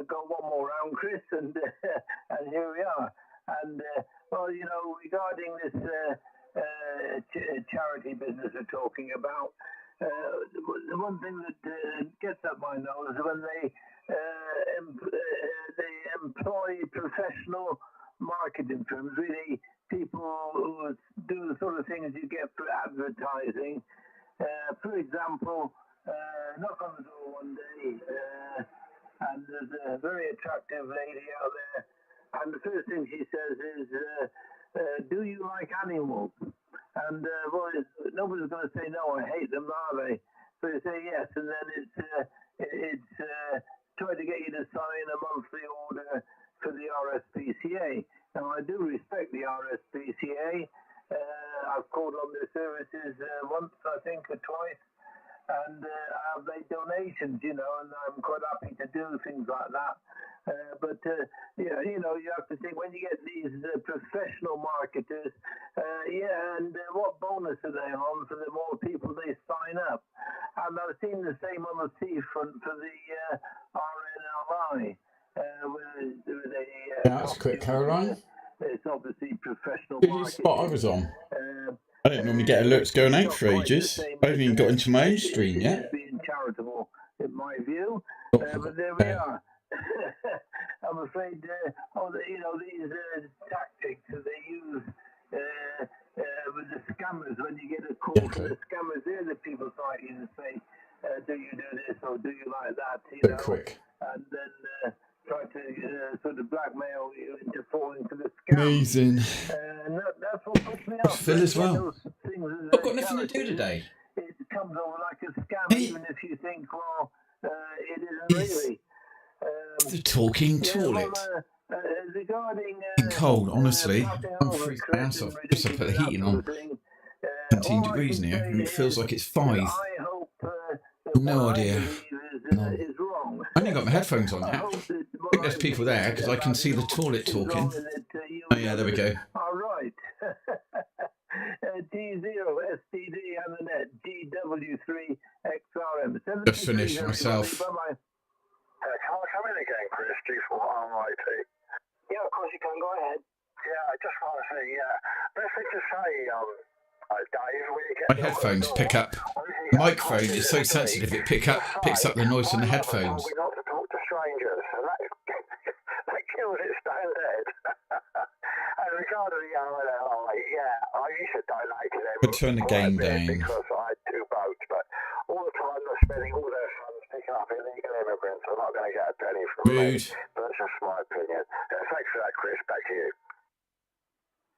go one more round, Chris, and here we are. And well, you know, regarding this charity business we're talking about, the one thing that gets up my nose is when they employ professional marketing firms, really people who do the sort of things you get for advertising. For example, knock on the door one day, and there's a very attractive lady out there, and the first thing she says is, do you like animals? And well, nobody's going to say no, I hate them, are they? So you say yes, and then it's trying to get you to sign a monthly order for the RSPCA. Now, I do respect the RSPCA. I've called on their services once, I think, or twice, and I've made donations, you know, and I'm quite happy to do things like that. But yeah, you know, you have to think when you get these professional marketers, yeah, and what bonus are they on for the more people they sign up? And I've seen the same on the seafront for the RNLI. Yeah, that's quick, Caroline. It's obviously professional Did you marketing. spot I was on? I don't normally get alerts going out for ages. I haven't even got into my own stream yet. Being charitable, in my view. But there we are. I'm afraid, you know, these tactics that they use with the scammers, when you get a call from the scammers, they're the people trying to say, do you do this or do you like that? You know? Quick. And then try to sort of blackmail you into falling for the scam. Amazing. And that's what puts me off. Phil as well. I've got nothing to do today. It comes over like a scam, even if you think, well, it isn't really. The talking toilet. Regarding cold, honestly. I'm freezing my ass off. Just I put the heating on. 17 degrees in here, and it feels like it's 5. No idea. No. I only got my headphones on yet. I think there's people there because I can see the toilet talking. Oh yeah, there we go. All right. D0STD and the net GW3XRM. Just finished myself. Can I come in again, Chris? G4RIT. Yeah, of course you can. Go ahead. Yeah, I just want to say, best thing to say, Dave, when you get my headphones pick up. The microphone is so sensitive it picks up the noise from the headphones. Not to talk to strangers, and that kills it stone dead. And regarding the RNLI, yeah, I used to donate to them. Could turn the game down. Because I had 2 boats, but all the time they're spending all their funds picking up illegal immigrants. I'm not going to get a penny from them. But that's just my opinion. Thanks for that, Chris. Back to you.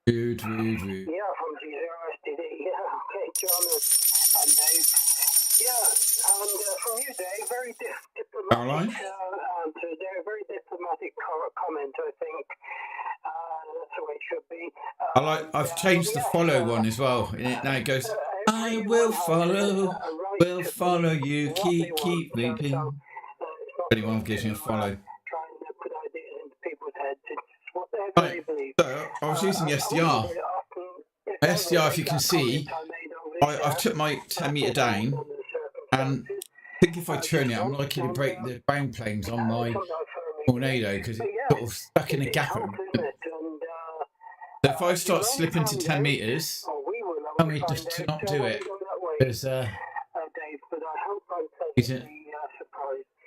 Rude. Yeah, from D0STD. Yeah, okay, John and Dave. Yeah, and from you, Dave, very diplomatic answer there, very diplomatic comment, I think. That's the way it should be. I've changed the follow one as well. Now it goes, I will follow you, keep moving. Anyone gives me a follow. Trying to put ideas into people's heads. It's whatever they believe. So, I was using the SDR. SDR, if you can see, I've took my 10 metre down, and I think if I turn it, I'm likely to break the ground planes on my tornado because it's sort of stuck in a gap. So if I start slipping to 10 metres, tell me just to not do it. Because,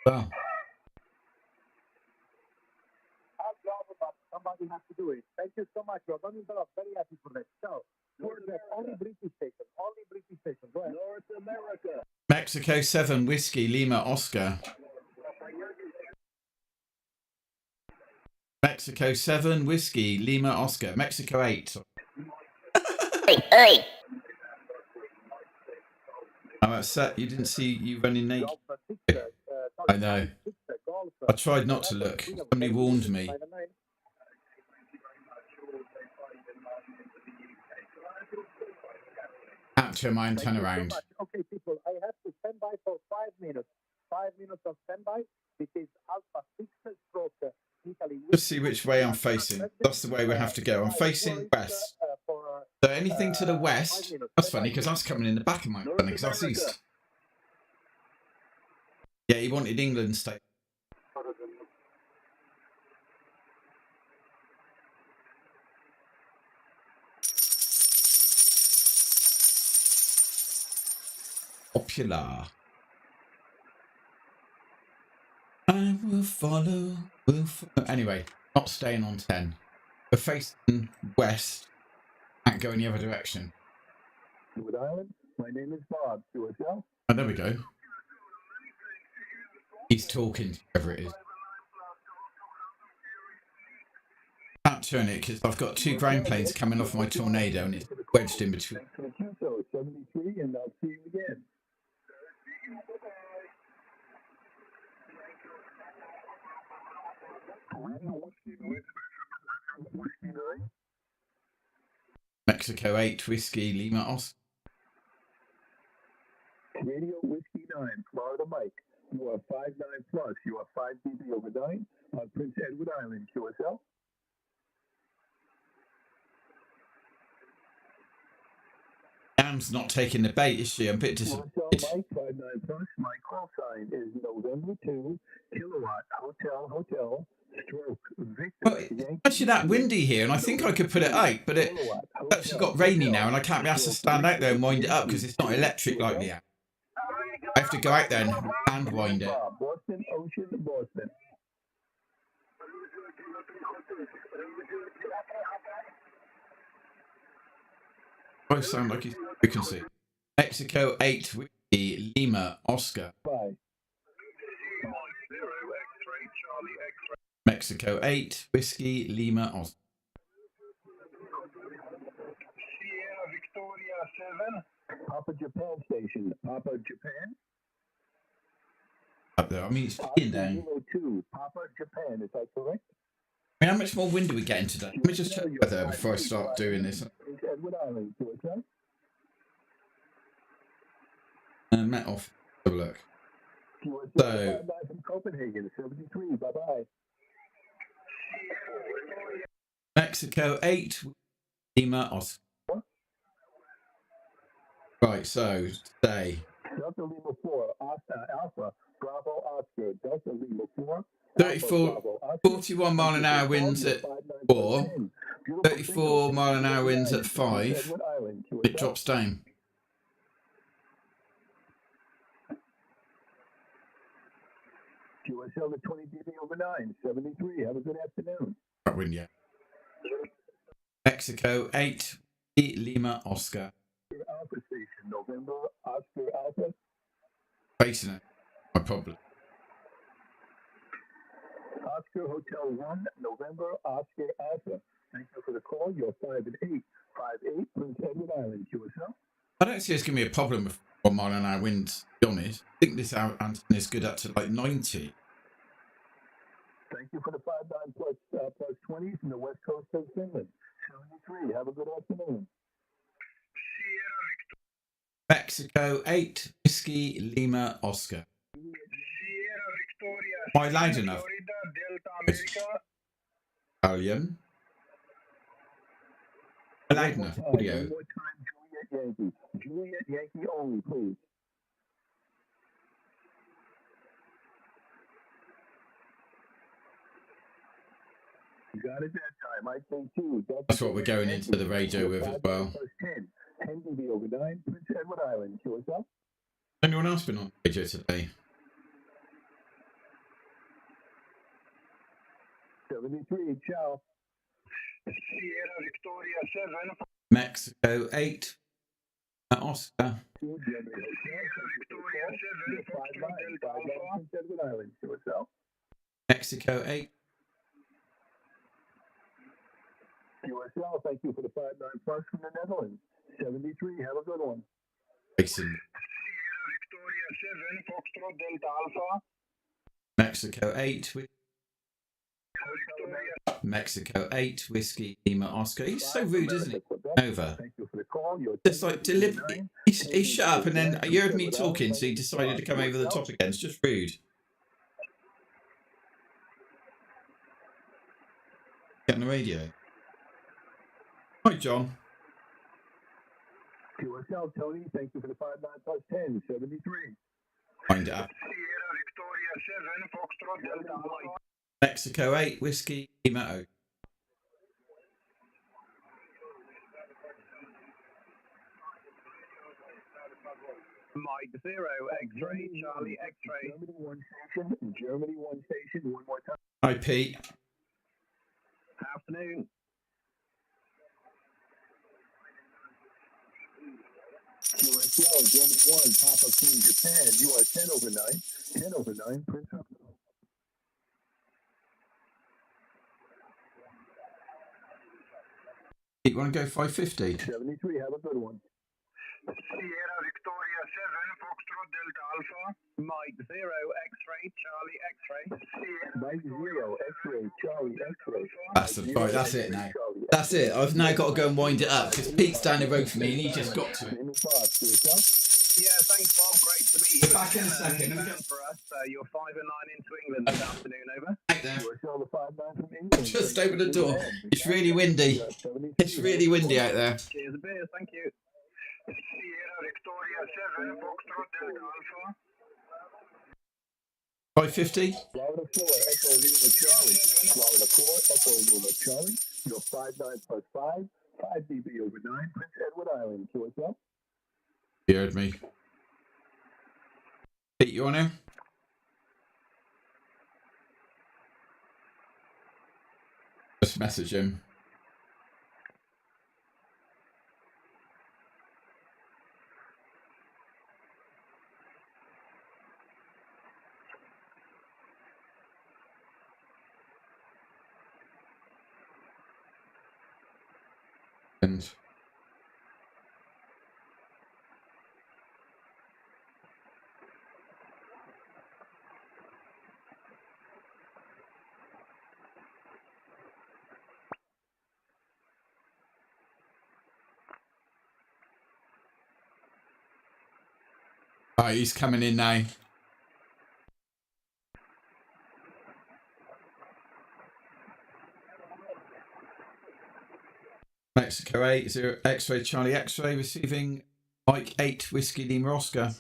well. Somebody has to do it. Thank you so much. Don't interrupt. Very happy for that. So, only British station. Only British station. Go ahead. North America. Mexico 7 Whiskey Lima Oscar. Mexico 7 Whiskey Lima Oscar. Mexico 8. Oi. I'm upset you didn't see you running naked. I know. I tried not to look. Somebody warned me. Capture my antenna around. Okay, people, I have to stand by for 5 minutes. 5 minutes of standby. This is Alpha 6 stroke Italy. Just see which way I'm facing. That's the way we have to go. I'm facing west. So anything to the west. That's funny because that's coming in the back of my antenna because that's east. Yeah, he wanted England state. popular. I will follow, Anyway, not staying on 10. We're facing west. Can't go any other direction. Wood Island, my name is Bob. QSL. Oh, there we go. He's talking to whoever it is. Can't turn it because I've got 2 ground planes coming off my Tornado and it's wedged in between. 73, and I'll see you again. Mexico 8, Whiskey, Lima, Oscar. Radio Whiskey 9, Florida Mike. You are 59 plus. You are 5 dB over 9 on Prince Edward Island, QSL. Dan's not taking the bait, is she? I'm a bit disappointed. Mike 59 plus. My call sign is November 2, Kilowatt, Hotel, Stroke, Victor. Well, it's actually that windy here, and I think I could put it out, but it's actually got rainy now, and I can't be asked to stand out there and wind it up because it's not electric like me. I have to go out there and hand wind it. Boston, Ocean, Boston. Both sound like you can see. Mexico 8, Whiskey, Lima, Oscar. Bye. Mexico 8, Whiskey, Lima, Oscar. Sierra Victoria 7. Papa Japan station. Papa Japan. Up there. I mean, it's in down. 2, Papa Japan. Is that correct? I mean, how much more wind are we getting today? Let me just check the weather before I start doing this. Edward Island, QSL. Met off. Have a look. So, from Copenhagen, 73. Bye-bye. Mexico 8, Lima, Oscar. Right, so today. Delta Lima 4, Alpha, Bravo, Oscar. Delta Lima 4. 41 mile an hour winds at 4, 34 mile an hour winds at 5. It drops down. QSL to 20 dB over 9, 73. Have a good afternoon. Right wind, yeah. Mexico 8, Lima, Oscar. Alpha station, November, Oscar, Alpha. Facing it, I probably. Oscar Hotel 1, November, Oscar, Alpha. Thank you for the call. You're 5 and 8. 5-8, Prince Edward Island, QSL. I don't see it's going to be a problem with 1 mile an hour winds, to be honest. I think this antenna is good up to like 90. Thank you for the 59 plus 20 from the west coast of Finland. 73. Have a good afternoon. Mexico 8, Whiskey, Lima, Oscar. Am I loud enough? Italian. Loud enough. Audio. One more time, Juliet Yankee. Juliet Yankee only, please. You got it that time. I think too. That's what we're going into the radio with as well. 10 dB over 9, Prince Edward Island. QSL. Anyone else been on radio today? 73. Ciao. Sierra Victoria 7. Mexico 8, Oscar. Sierra Victoria 7. 5-9. Prince Edward Island. QSL. Mexico 8. QSL, thank you for the 59 plus from the Netherlands. 73, have a good one. Facing. Sierra Victoria 7, Foxtrot Delta Alpha. Mexico 8. Mexico 8, Whiskey, Lima, Oscar. He's so rude, isn't he? Over. Thank you for the call. Just like deliberately. He shut up and then you heard me talking, so he decided to come over the top again. It's just rude. Get on the radio. Hi, John. QSL, Tony, thank you for the 59 plus 10, 73. Find it out. Sierra Victoria 7, Foxtrot Delta Alpha. Mexico 8, Whiskey, Lima, O. Mike X-ray, Charlie, X-ray. Germany 1 station, one more time. Hi, Pete. Afternoon. QSL, Germany 1, Papa King, Japan. You are 10 over 9. 10 over 9, Prince Up. You want to go 550? 73, have a good one. Sierra Victoria 7, Foxtrot Delta Alpha. Mike 0, X-ray, Charlie X-ray. Mike 0, X-ray, Charlie X-ray. That's the right, that's it now. That's it. I've now got to go and wind it up because Pete's down the road for me and he just got to it. Yeah, thanks, Bob. Great to meet you. Back in a second. For us, you're 5 and 9 into England this afternoon, over. Right there. Just open the door. It's really windy. It's really windy out there. Cheers a beer, thank you. Sierra Victoria 7, Foxtrot Delta Alpha. 550? Florida 4, Echo Lima Charlie. Florida 4, Echo Lima Charlie. You're 59 plus 5. 5 dB over 9. Prince Edward Island. So what's up? You heard me. Pete, you on him? Just message him. And oh, he's coming in now. Mexico 8, 0, X-ray, Charlie X-ray, receiving Mike 8, Whiskey Lima Oscar.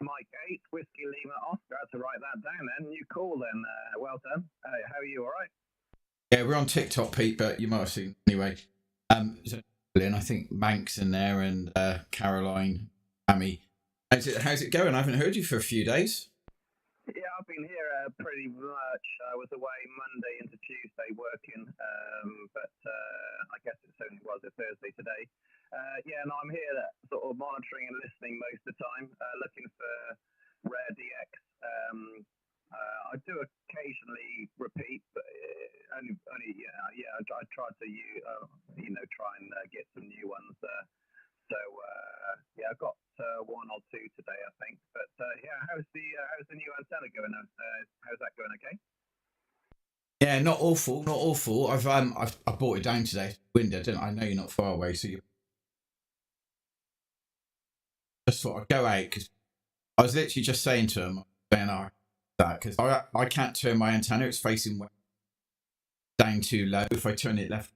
Mike 8, Whiskey Lima Oscar. I have to write that down then. New call then. Well done. How are you? All right? Yeah, we're on TikTok, Pete, but you might have seen anyway. I think Manx in there and Caroline, Amy. How's it going? I haven't heard you for a few days. Yeah, I've been here pretty much. I was away Monday into Tuesday working, but I guess it certainly was a Thursday today. Yeah, no, I'm here sort of monitoring and listening most of the time, looking for rare DX. I do occasionally repeat, but only I try to try and get some new ones. Yeah, I've got one or two today, I think. But yeah, how's the new antenna going? How's that going? Okay. Yeah, not awful, not awful. I brought it down today, window, didn't I? I know you're not far away, so you just thought I'd go out because I was literally just saying to him, that because I can't turn my antenna; it's facing down too low. If I turn it left,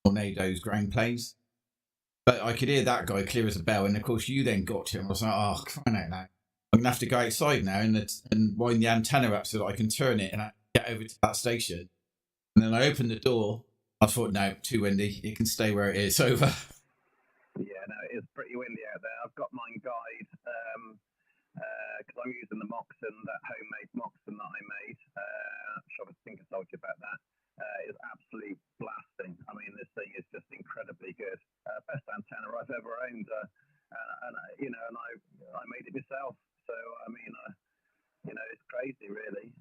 tornadoes, ground planes. But I could hear that guy clear as a bell, and of course you then got to him. I was like, oh, crying out loud. I'm gonna have to go outside now and wind the antenna up so that I can turn it and I get over to that station. And then I opened the door. I thought, no, too windy. It can stay where it is. Over. Yeah, no, it's pretty windy out there. I've got mine guide because I'm using the Moxon, that homemade Moxon that I made. I think I told you about that. It's absolutely blasting. I mean, this thing is just incredibly good. Best antenna I've ever owned, and I made it myself. So I mean, it's crazy, really.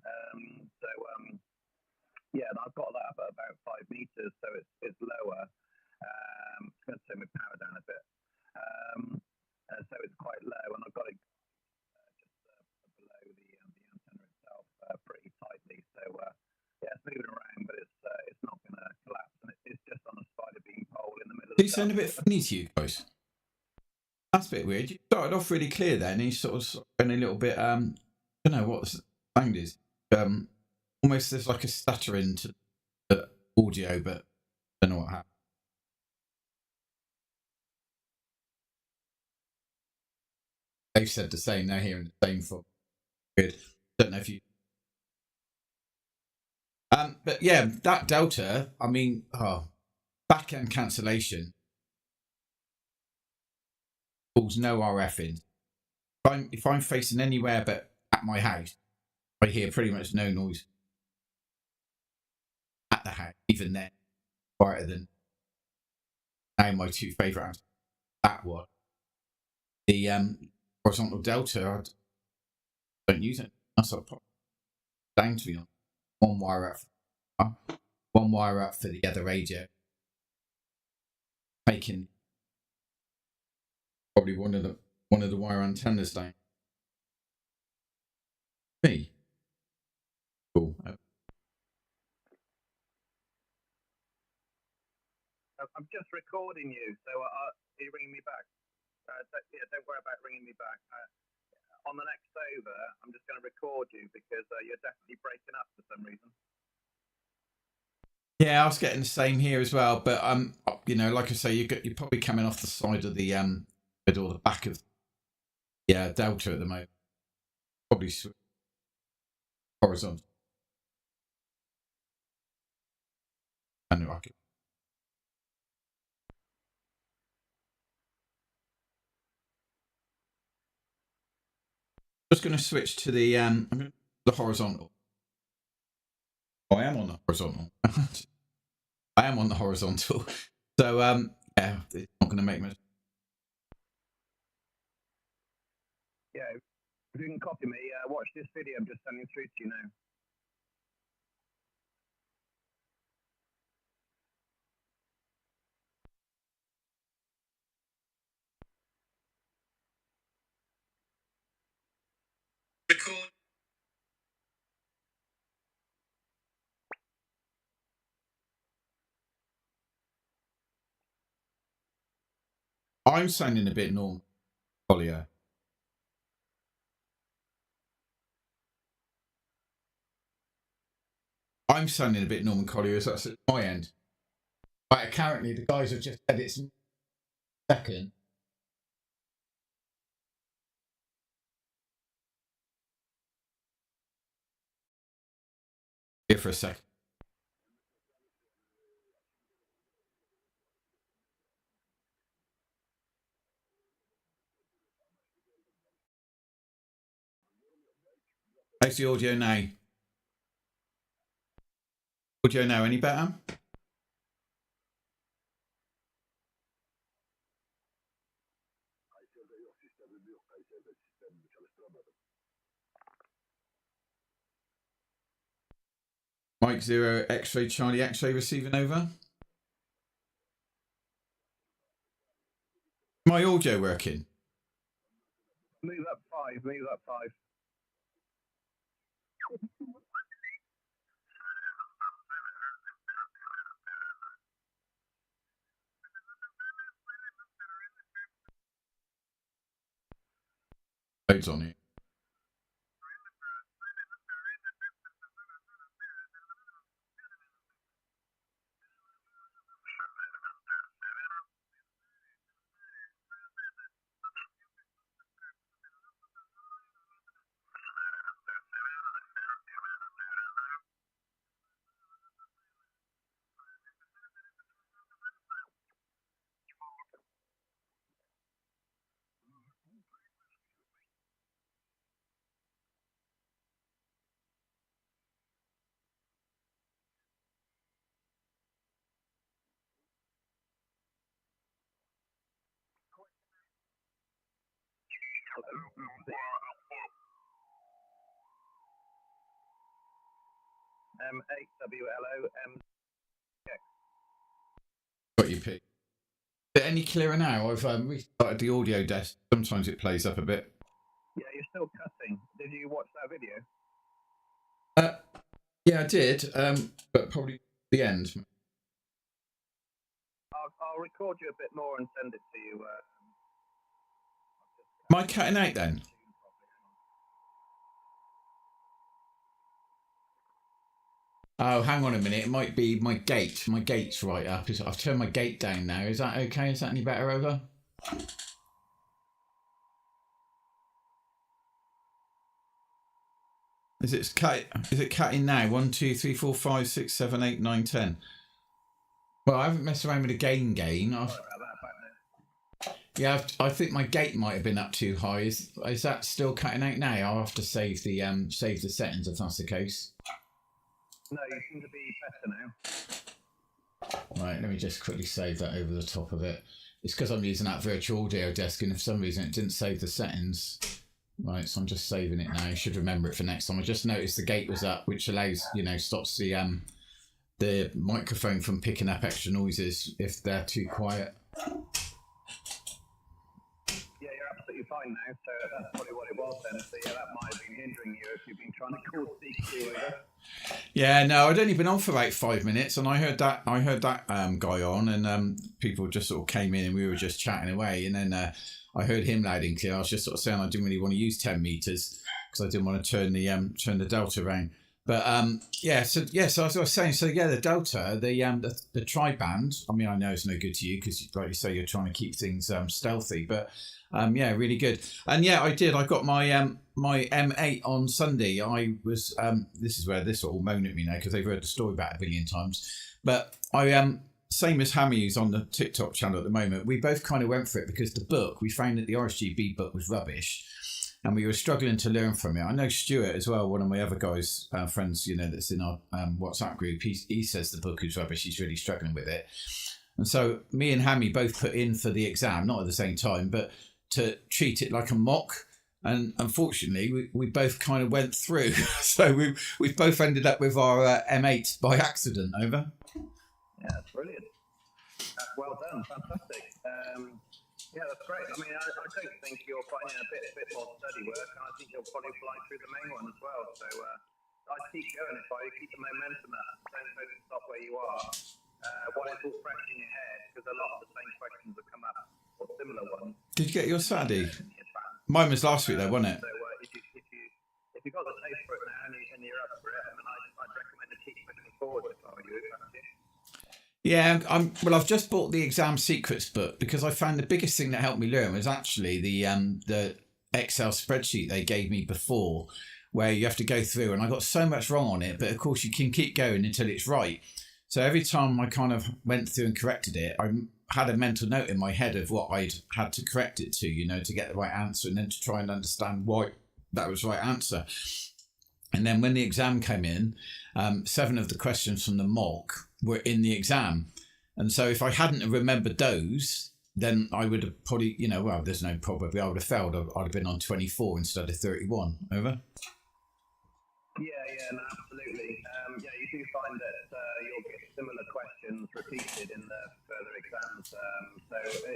Yeah, and I've got that at about 5 meters, so it's lower. It's going to turn my power down a bit, so it's quite low, and I've got it just below the antenna itself, pretty tightly. So yeah, it's moving around, but it's not going to collapse, and it's just on a spider beam pole in the middle. Did it sound a bit funny to you guys? That's a bit weird. You started off really clear then, and you sort of went a little bit. I don't know what the sound is. Almost there's like a stuttering to the audio, but I don't know what happened. They've said the same. They're hearing the same for good. Don't know if you. But yeah, that Delta. I mean, back end cancellation. pulls no RF in. If I'm facing anywhere but at my house, I hear pretty much no noise at the house. Even then, quieter than now. My two favourite amps, that one, the horizontal delta. I don't use it. That's a pop down to me. One wire up for the other radio, making probably one of the wire antennas down. Me. Cool. I'm just recording you, so are you ringing me back? Don't worry about ringing me back. On the next over, I'm just going to record you because you're definitely breaking up for some reason. Yeah, I was getting the same here as well, but you know, like I say, you're probably coming off the side of the middle or the back of delta at the moment. Probably horizontal. Anyway, just going to switch to the horizontal. Oh, I am on the horizontal. I am on the horizontal. So yeah, it's not going to make much. Yeah, if you can copy me, watch this video I'm just sending through to you now. Record. I'm sounding a bit normal, Collier. I'm sounding a bit Norman Collier, so that's at my end. Right, currently the guys have just said it's second. Here for a second. How's the audio now? Audio now any better? Mike 0 X-ray Charlie X-ray receiving over. My audio working? Move up 5, move up 5. Loads on it. M7WLO, Got your pick. Is it any clearer now? I've restarted the audio desk. Sometimes it plays up a bit. Yeah, you're still cutting. Did you watch that video? Yeah, I did, but probably the end. I'll record you a bit more and send it to you. Am I cutting out then? Oh, hang on a minute. It might be my gate. My gate's right up. I've turned my gate down now. Is that okay? Is that any better over? Is it cutting now? 1, 2, 3, 4, 5, 6, 7, 8, 9, 10. Well, I haven't messed around with the gain. Yeah, I think my gate might have been up too high. Is that still cutting out now? I'll have to save the settings if that's the case. No, you seem to be better now. Right, let me just quickly save that over the top of it. It's because I'm using that virtual audio desk, and for some reason it didn't save the settings. Right, so I'm just saving it now. I should remember it for next time. I just noticed the gate was up, which allows, stops the microphone from picking up extra noises if they're too quiet. Yeah, you're absolutely fine now. So that's probably what it was then. So yeah, that might have been hindering you if you've been trying to call CQ over. Yeah, no, I'd only been on for about 5 minutes, and I heard that guy on, and people just sort of came in, and we were just chatting away, and then I heard him loud and clear. I was just sort of saying I didn't really want to use 10 meters because I didn't want to turn the Delta around. But so as I was saying, the Delta, the tri-band. I mean, I know it's no good to you because, like you say, you're trying to keep things stealthy. But really good. And yeah, I did. I got my my M8 on Sunday. I was this is where this all moan at me now because they've heard the story about it a billion times. But I same as Hammy, who's on the TikTok channel at the moment. We both kind of went for it because the book, we found that the RSGB book was rubbish. And we were struggling to learn from it. I know Stuart as well, one of my other guys, friends, that's in our WhatsApp group. He says the book is rubbish. He's really struggling with it. And so me and Hammy both put in for the exam, not at the same time, but to treat it like a mock. And unfortunately, we both kind of went through. So we've both ended up with our M8 by accident. Over. Yeah, that's brilliant. Well done. Fantastic. Yeah, that's great. I mean, I don't think you're finding a bit more study work, and I think you'll probably fly through the main one as well. So I'd keep going if I keep the momentum up. Don't stop where you are. While it's all fresh in your head, because a lot of the same questions have come up, or similar ones. Did you get your Saturday? Mine was last week, though, wasn't it? So if you've got the taste for it now and you're up for it, I mean, I'd recommend to keep pushing forward if I were you. Yeah, I've just bought the Exam Secrets book because I found the biggest thing that helped me learn was actually the Excel spreadsheet they gave me before, where you have to go through, and I got so much wrong on it, but of course you can keep going until it's right. So every time I kind of went through and corrected it, I had a mental note in my head of what I'd had to correct it to, to get the right answer, and then to try and understand why that was the right answer. And then when the exam came in, 7 of the questions from the mock were in the exam. And so if I hadn't remembered those, then I would have probably, there's no probably I would have failed. I'd have been on 24 instead of 31. Over? Yeah, no, absolutely. You do find that you'll get similar questions repeated in the further exams. So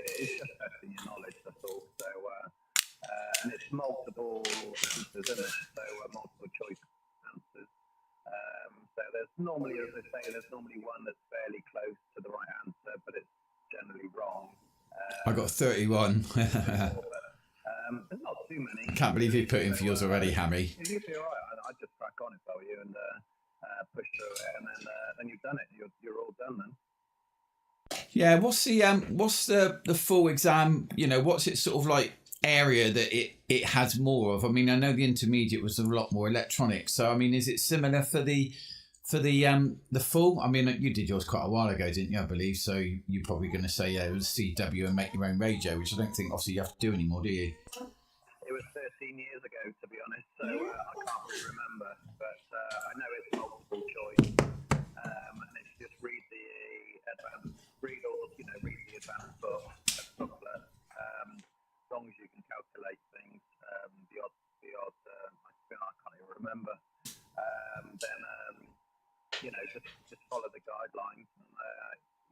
it's just testing your knowledge, that's all. So, and it's multiple answers, isn't it? So multiple choice answers. So there's normally, as I say, one that's fairly close to the right answer, but it's generally wrong. I got 31. There's not too many. I can't believe you put in for yours already, Hammy. You'd be all right. I'd just crack on if I were you and push through it, and then you've done it. You're all done then. Yeah. What's the full exam? What's it sort of like? Area that it has more of. I mean, I know the intermediate was a lot more electronic. So I mean, is it similar for the full? I mean, you did yours quite a while ago, didn't you? I believe so. You're probably going to say it was CW and make your own radio, which I don't think obviously you have to do anymore, do you? It was 13 years ago, to be honest. So I can't really remember, but I know it's multiple choice, and it's just read the advanced book, booklet. As long as you can calculate things, the odd, I can't even remember. Then just follow the guidelines, and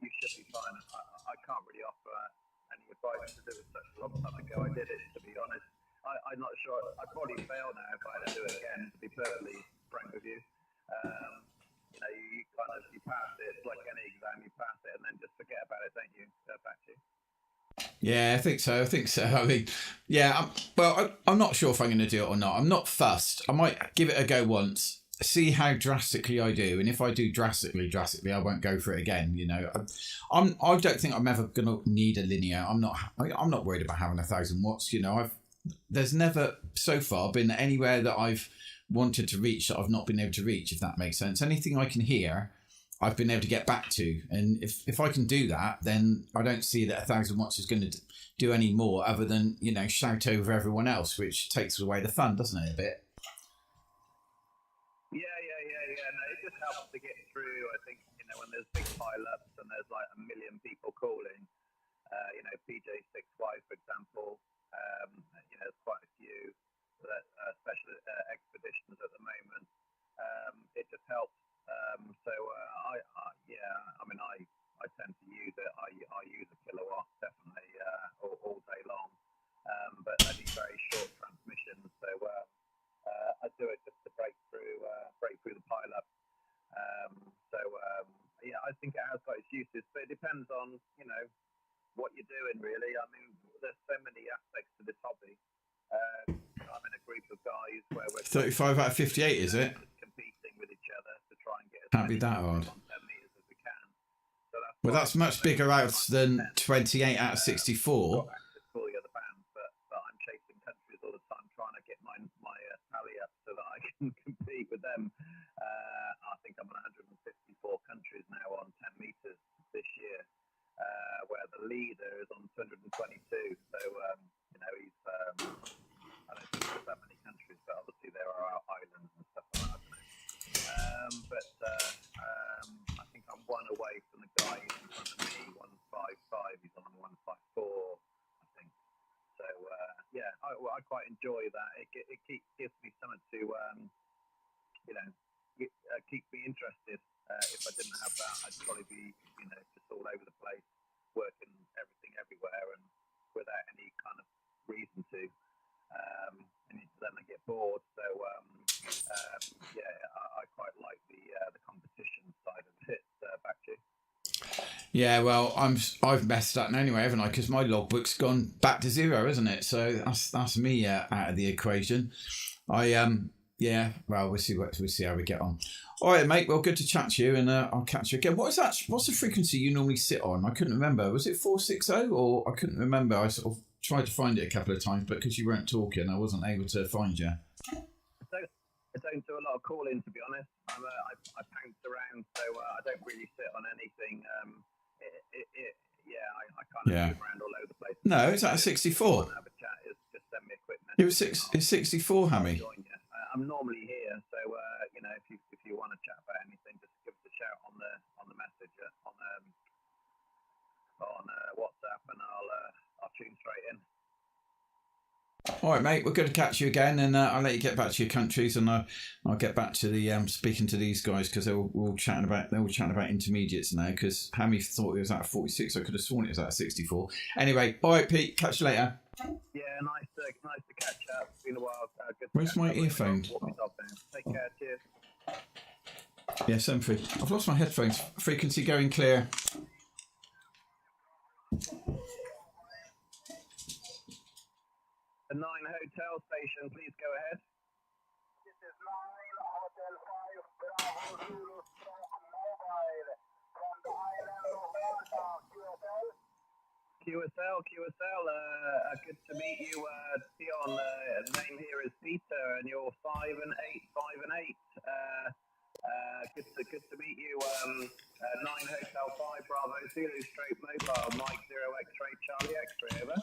you should be fine. I can't really offer any advice to do it such a long time ago. I did it, to be honest. I'm not sure. I'd probably fail now if I had to do it again. To be perfectly frank with you, you pass it. It's like any exam, you pass it, and then just forget about it, don't you? Back to you. Yeah, I think so. I mean, yeah, I'm not sure if I'm going to do it or not. I'm not fussed. I might give it a go once, see how drastically I do. And if I do drastically, I won't go for it again. I don't think I'm ever going to need a linear. I'm not worried about having 1,000 watts. There's never so far been anywhere that I've wanted to reach that I've not been able to reach, if that makes sense. Anything I can hear, I've been able to get back to. And if I can do that, then I don't see that 1,000 watts is going to do any more other than, you know, shout over everyone else, which takes away the fun, doesn't it, a bit? Yeah. No, it just helps to get through. I think, you know, when there's big pile-ups and there's like 1 million people calling, you know, PJ6Y, for example, you know, there's quite a few special expeditions at the moment. It just helps. I mean, I tend to use it. I use a kilowatt definitely all day long, but I do very short transmissions. So I do it just to break through the pile-up. Yeah, I think it has got its uses, but it depends on, you know, what you're doing really. I mean, there's so many aspects to this hobby. I'm in a group of guys where we're 35 out of 58, is it? Competing with each other to try and get as Can't be many that hard. on 10 meters as we can. So that's much bigger out than 28 out of 64. All the other bands, but I'm chasing countries all the time, trying to get my tally up so that I can compete with them. I think I'm on 154 countries now on 10 meters this year, where the leader is on 222. So you know, he's I don't think there's that many countries, but obviously there are islands and stuff like that. I think I'm one away from the guy in front of me, 155. He's on 154, I think. So yeah, I quite enjoy that. It gives me something to you know, keep me interested. If I didn't have that, I'd probably be, you know, just all over the place, working everything everywhere and without any kind of reason to. And then I get bored. So yeah, I quite like the competition side of it. Back to you. Yeah, well, I've messed up anyway, haven't I? Because my logbook's gone back to 0, isn't it? So that's me out of the equation. Yeah. Well, we'll see how we get on. All right, mate. Well, good to chat to you, and I'll catch you again. What's the frequency you normally sit on? I couldn't remember. Was it 460, or I couldn't remember? I sort of tried to find it a couple of times, but because you weren't talking, I wasn't able to find you. I don't do a lot of calling, to be honest. I bounce around, so I don't really sit on anything. I kind of move around all over the place. No, it's at 64. Have a chat, just send me a quick message. It was it's 64, Hammy. I'm normally here, so you know, if you want to chat about anything, just give us a shout on the message on WhatsApp, and I'll tune straight in. All right, mate. We're going to catch you again, and I'll let you get back to your countries, and I'll get back to the speaking to these guys, because they're all chatting about intermediates now. Because Hammy thought it was at 46, I could have sworn it was at 64. Anyway, all right, Pete. Catch you later. Yeah, nice to catch up. It's been a while. Good. Where's my earphone? Take care. Cheers. Yeah, 7-3. I've lost my headphones. Frequency going clear. The 9 Hotel Station, please go ahead. This is 9 Hotel 5 Bravo Zulu mobile from the island of Malta, QSL. QSL, good to meet you, Dion. The name here is Peter, and you're 5 and 8. Good to meet you. 9 Hotel 5 Bravo Zulu straight mobile, Mike 0 X-ray Charlie X-ray, over. I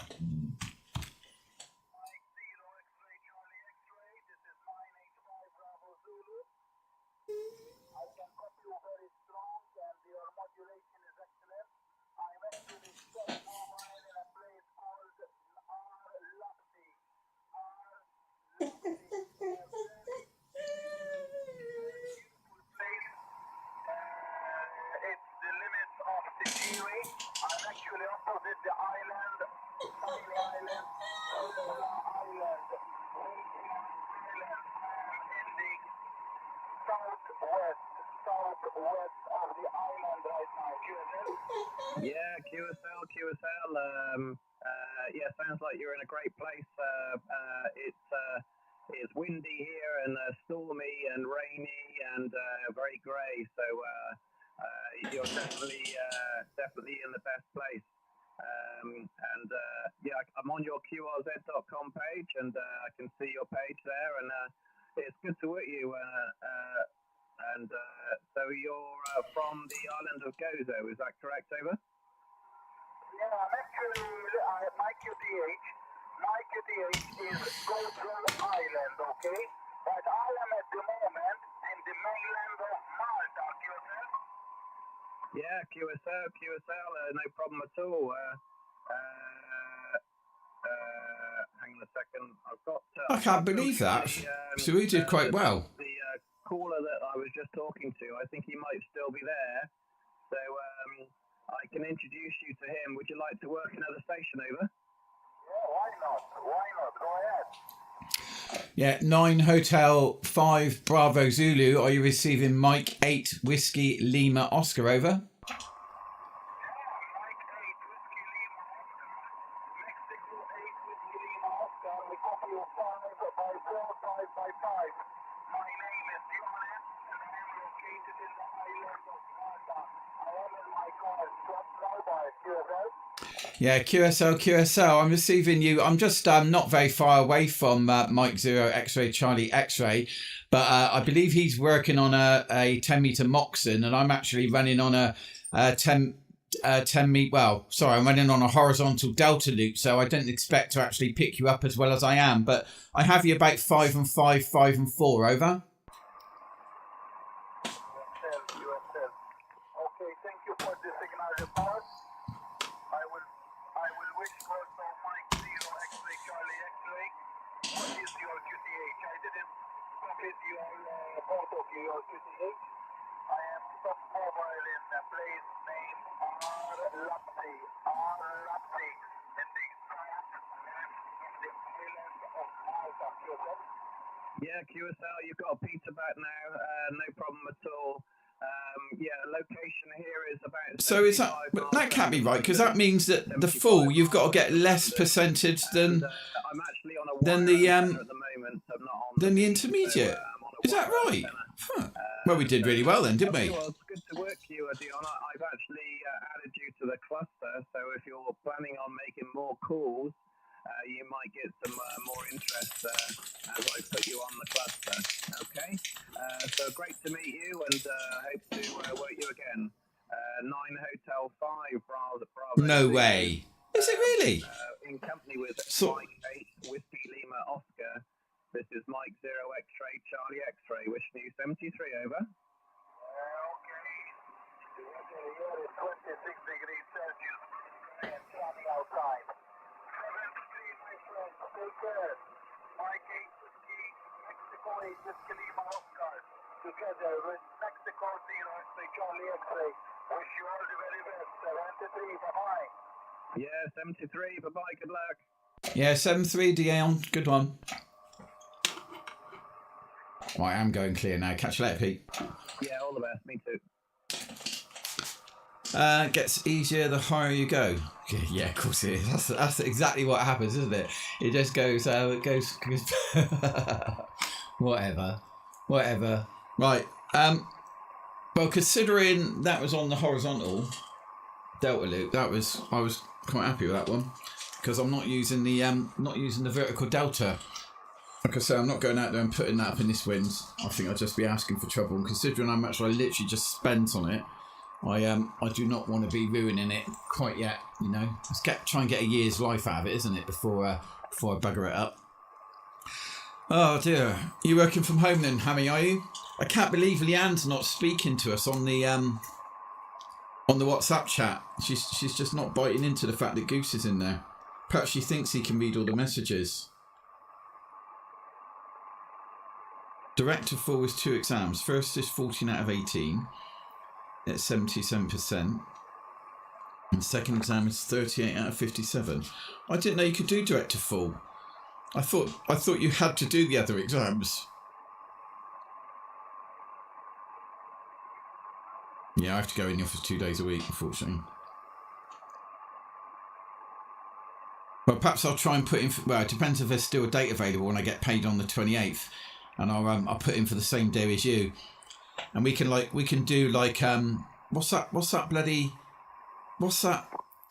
can copy you very strong, and your modulation is excellent. I'm actually set mobile in a place called R-Luxy. It's the limit of the G-Ray. I'm actually opposite the island, Sunny Island, Island, southwest of the island right now, QSL. Yeah, QSL. Yeah, sounds like you're in a great place. It's windy here and stormy and rainy and very grey. So you're definitely in the best place. Yeah, I'm on your QRZ.com page, and I can see your page there, and it's good to meet you. So you're from on the island of Gozo, is that correct, over? Yeah, I'm actually, my QTH is Gozo Island, okay? But I am at the moment in the mainland of Malta, QSL. Yeah, QSL, no problem at all. Hang on a second. I've got. I can't believe that. So we did quite well. The caller that I was just talking to, I think he might still be there. So I can introduce you to him. Would you like to work another station, over? Yeah, why not? Why not? Go ahead. Yeah, 9 Hotel 5 Bravo Zulu. Are you receiving Mike 8 Whiskey Lima Oscar, over? Yeah, QSL, I'm receiving you. I'm just not very far away from Mike 0 X-Ray Charlie X-Ray, but I believe he's working on a 10 meter Moxon, and I'm actually running on a 10 meter. Well, sorry, I'm running on a horizontal Delta loop, so I don't expect to actually pick you up as well as I am. But I have you about 5 and 5, 5 and 4. Over. Okay, thank you for the signal report. I will wish also Mike 0 X-Ray Charlie X-Ray. What is your QTH? I didn't complete your both of your QTH. I am top mobile in the place name R. Lapti in the island of Malta, QSL. Yeah, QSL, you've got a Peterback now, no problem at all. Yeah, location here is about. So is that? But that can't be right, because that means that the full you've got to get less percentage than I'm actually on a than the at the moment. I'm not on than the intermediate. Is that right? Huh. Well, we did really well then, didn't we? Well, it's good to work you, Dion. I've actually added you to the cluster, so if you're planning on making more calls, you might get some more interest as I put you on the cluster. Okay? So great to meet you, and hope to work you again. 9 Hotel 5 Bravo. No way. Is it really? In company with Mike 8 Whiskey Lima Oscar. This is Mike 0 X-Ray Charlie X-Ray. Wishing you 73, over. Okay. The weather here is 26 degrees Celsius and sunny outside. 73, my friends. Take care. Mike 8 Whiskey, Mexico 8 Whiskey Lima Oscar. Together with Mexico 0 X-Ray Charlie X-Ray. Wish you all the very best. 73, bye-bye. Yeah, 73, bye-bye, good luck. Yeah, 7-3, Dion. Good one. Well, I am going clear now. Catch you later, Pete. Yeah, all the best. Me too. Gets easier the higher you go. Yeah, of course it is. That's exactly what happens, isn't it? It just goes. It goes. Whatever. Right. Well, considering that was on the horizontal Delta loop, I was quite happy with that one, because I'm not using the vertical Delta. Like I say, I'm not going out there and putting that up in this wind. I think I'd just be asking for trouble. And considering how much I literally just spent on it, I do not want to be ruining it quite yet. You know, let's try and get a year's life out of it, isn't it? Before I bugger it up. Oh dear, you working from home then, Hammy? Are you? I can't believe Leanne's not speaking to us on the WhatsApp chat. She's just not biting into the fact that Goose is in there. Perhaps she thinks he can read all the messages. Director 4 is 2 exams. First is 14 out of 18 at 77%. And second exam is 38 out of 57. I didn't know you could do Director 4. I thought you had to do the other exams. Yeah, I have to go in the office 2 days a week, unfortunately. Well, perhaps I'll try and put in. Well, it depends if there's still a date available when I get paid on the 28th. And I'll put in for the same day as you, and we can do what's that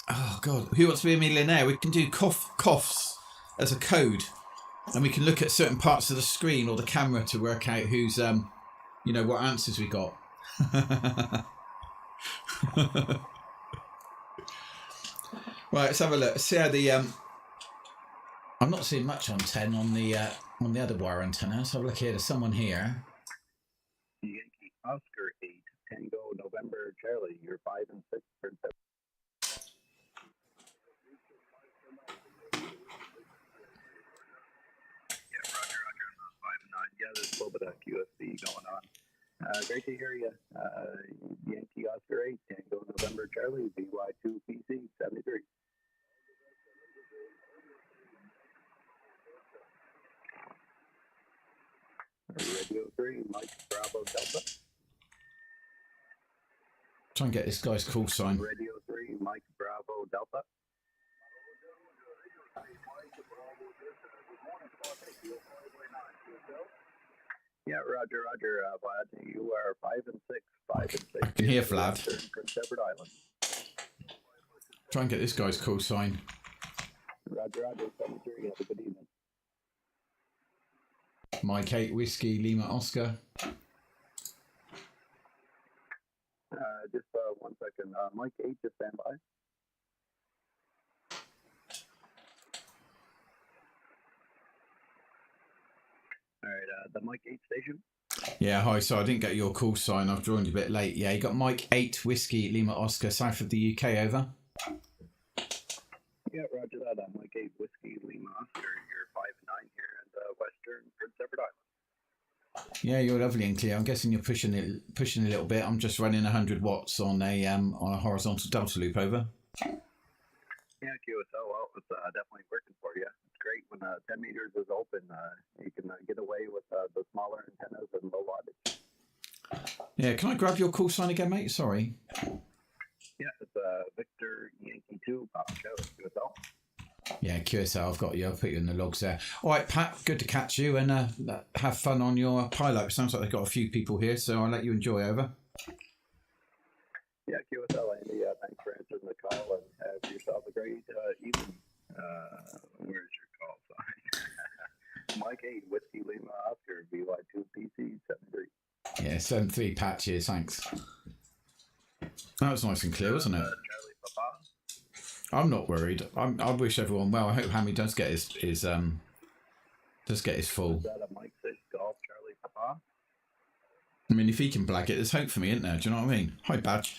oh god, Who Wants to Be a Millionaire? We can do coughs as a code, and we can look at certain parts of the screen or the camera to work out who's what answers we got. Right, let's have a look. See how the I'm not seeing much on 10 on the other wire antenna. Let's have a look here. There's someone here. Yankee Oscar 8 Tango November Charlie. You're 5 and 6 for 7. Yeah, Roger. 5 and 9. Yeah, there's a little bit of QSC going on. Great to hear you. Yankee Oscar 8 Tango November Charlie. BY2 PC 73. Radio 3, Mike Bravo Delta. Try and get this guy's call sign. Radio 3, Mike Bravo Delta. Yeah, Roger. Vlad, you are 5 and 6. 5 and 6. I can hear Vlad. Prince Edward Island. Try and get this guy's call sign. Roger. 73. Have a good evening. Mike 8 Whiskey Lima Oscar. Just 1 second. Mike 8, just stand by. All right, the Mike 8 station. Yeah, hi. So I didn't get your call sign. I've joined a bit late. Yeah, you got Mike 8 Whiskey Lima Oscar, south of the UK, over. Yeah, Roger that. Mike 8 Whiskey Lima Oscar. You're 5 and 9 here in Western Prince Edward Island. Yeah, you're lovely and clear. I'm guessing you're pushing a little bit. I'm just running 100 watts on a horizontal delta loop, over. Yeah, QSL. Well, it's definitely working for you. It's great when 10 meters is open. You can get away with the smaller antennas and low wattage. Yeah, can I grab your call sign again, mate? Sorry. Yeah, it's Victor Yankee 2 Papa Charlie QSL. Yeah, QSL, I've got you. I'll put you in the logs there. All right, Pat, good to catch you, and have fun on your pilot. Sounds like they've got a few people here, so I'll let you enjoy, over. Yeah, QSL, Andy, thanks for answering the call, and have yourself a great evening. Where's your call sign? Mike 8, Whiskey Lima Oscar, BY2 PC 73. Yeah, 73 Pat, cheers, thanks. That was nice and clear, wasn't it? Charlie Papa. I'm not worried. I wish everyone well. I hope Hammy does get his full. Is that a Mike 6 Golf Charlie Papa? I mean, if he can blag it, there's hope for me, isn't there? Do you know what I mean? Hi, Badge.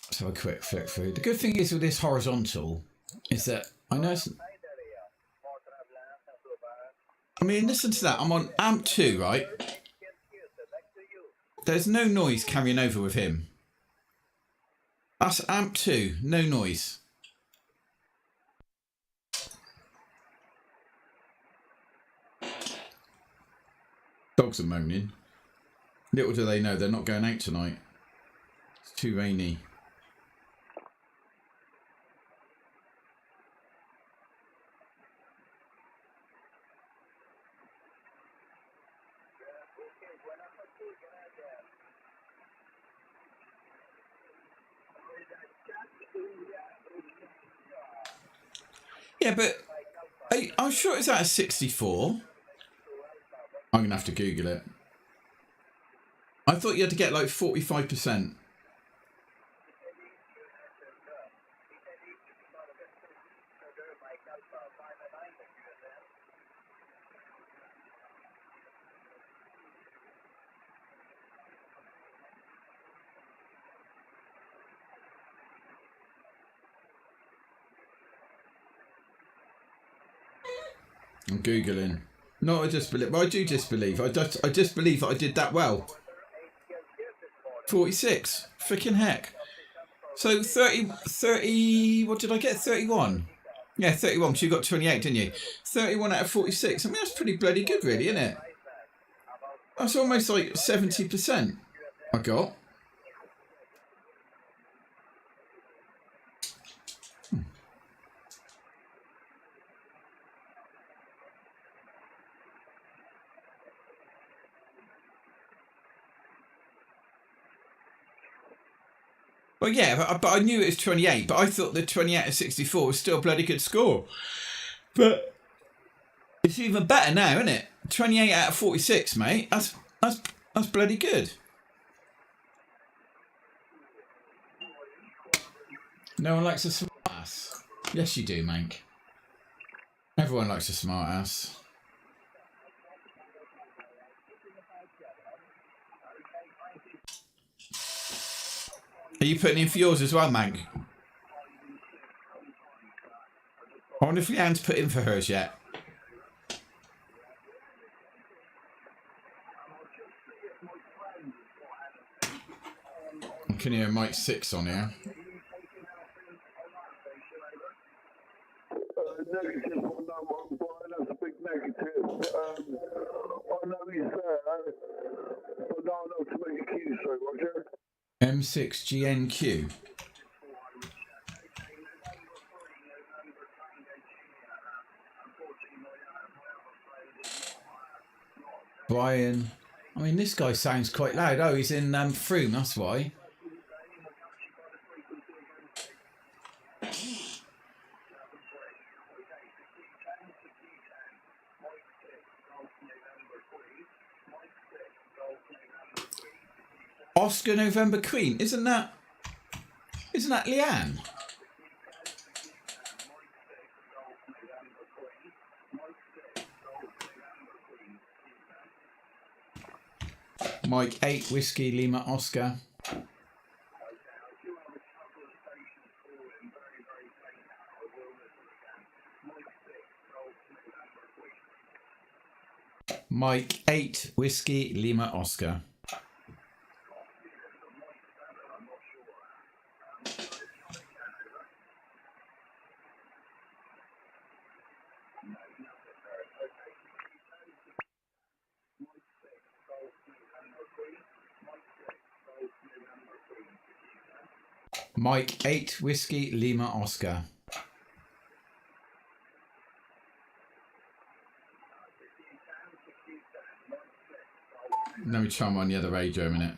Let's have a quick flick through. The good thing is with this horizontal is that I know it's... I mean, listen to that. I'm on amp 2, right? There's no noise carrying over with him. That's amp 2, no noise. Dogs are moaning. Little do they know they're not going out tonight. It's too rainy. Yeah, but I'm sure it's at a 64. I'm going to have to Google it. I thought you had to get like 45%. I'm Googling. No, I just believe. Well, I do disbelieve. I just believe that I did that well. 46. Freaking heck. So 30. What did I get? 31. Yeah, 31. So you got 28, didn't you? 31 out of 46. I mean, that's pretty bloody good, really, isn't it? That's almost like 70%. I got. Well, yeah, but I knew it was 28, but I thought the 28 out of 64 was still a bloody good score. But it's even better now, isn't it? 28 out of 46, mate. That's bloody good. No one likes a smart ass. Yes, you do, Mank. Everyone likes a smart ass. Are you putting in for yours as well, Mank? I wonder if Leanne's put in for hers yet. I can hear Mike 6 on here. Negative on that one, Brian. That's a big negative. I know he's there, but not enough to make a Q, sorry, Roger. M7WLO. Brian. I mean, this guy sounds quite loud. Oh, he's in Froome, that's why. Oscar November Queen. Isn't that Leanne? Mike 8 Whiskey Lima Oscar. Mike 8 Whiskey Lima Oscar. Mike 8 Whiskey Lima Oscar. Let me try him on the other radio a minute.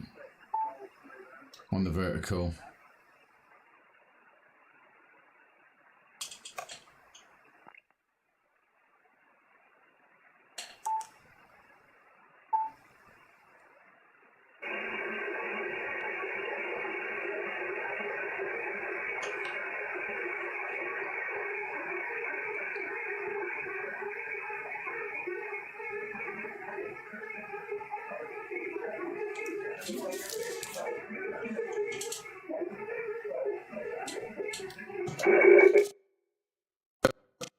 On the vertical.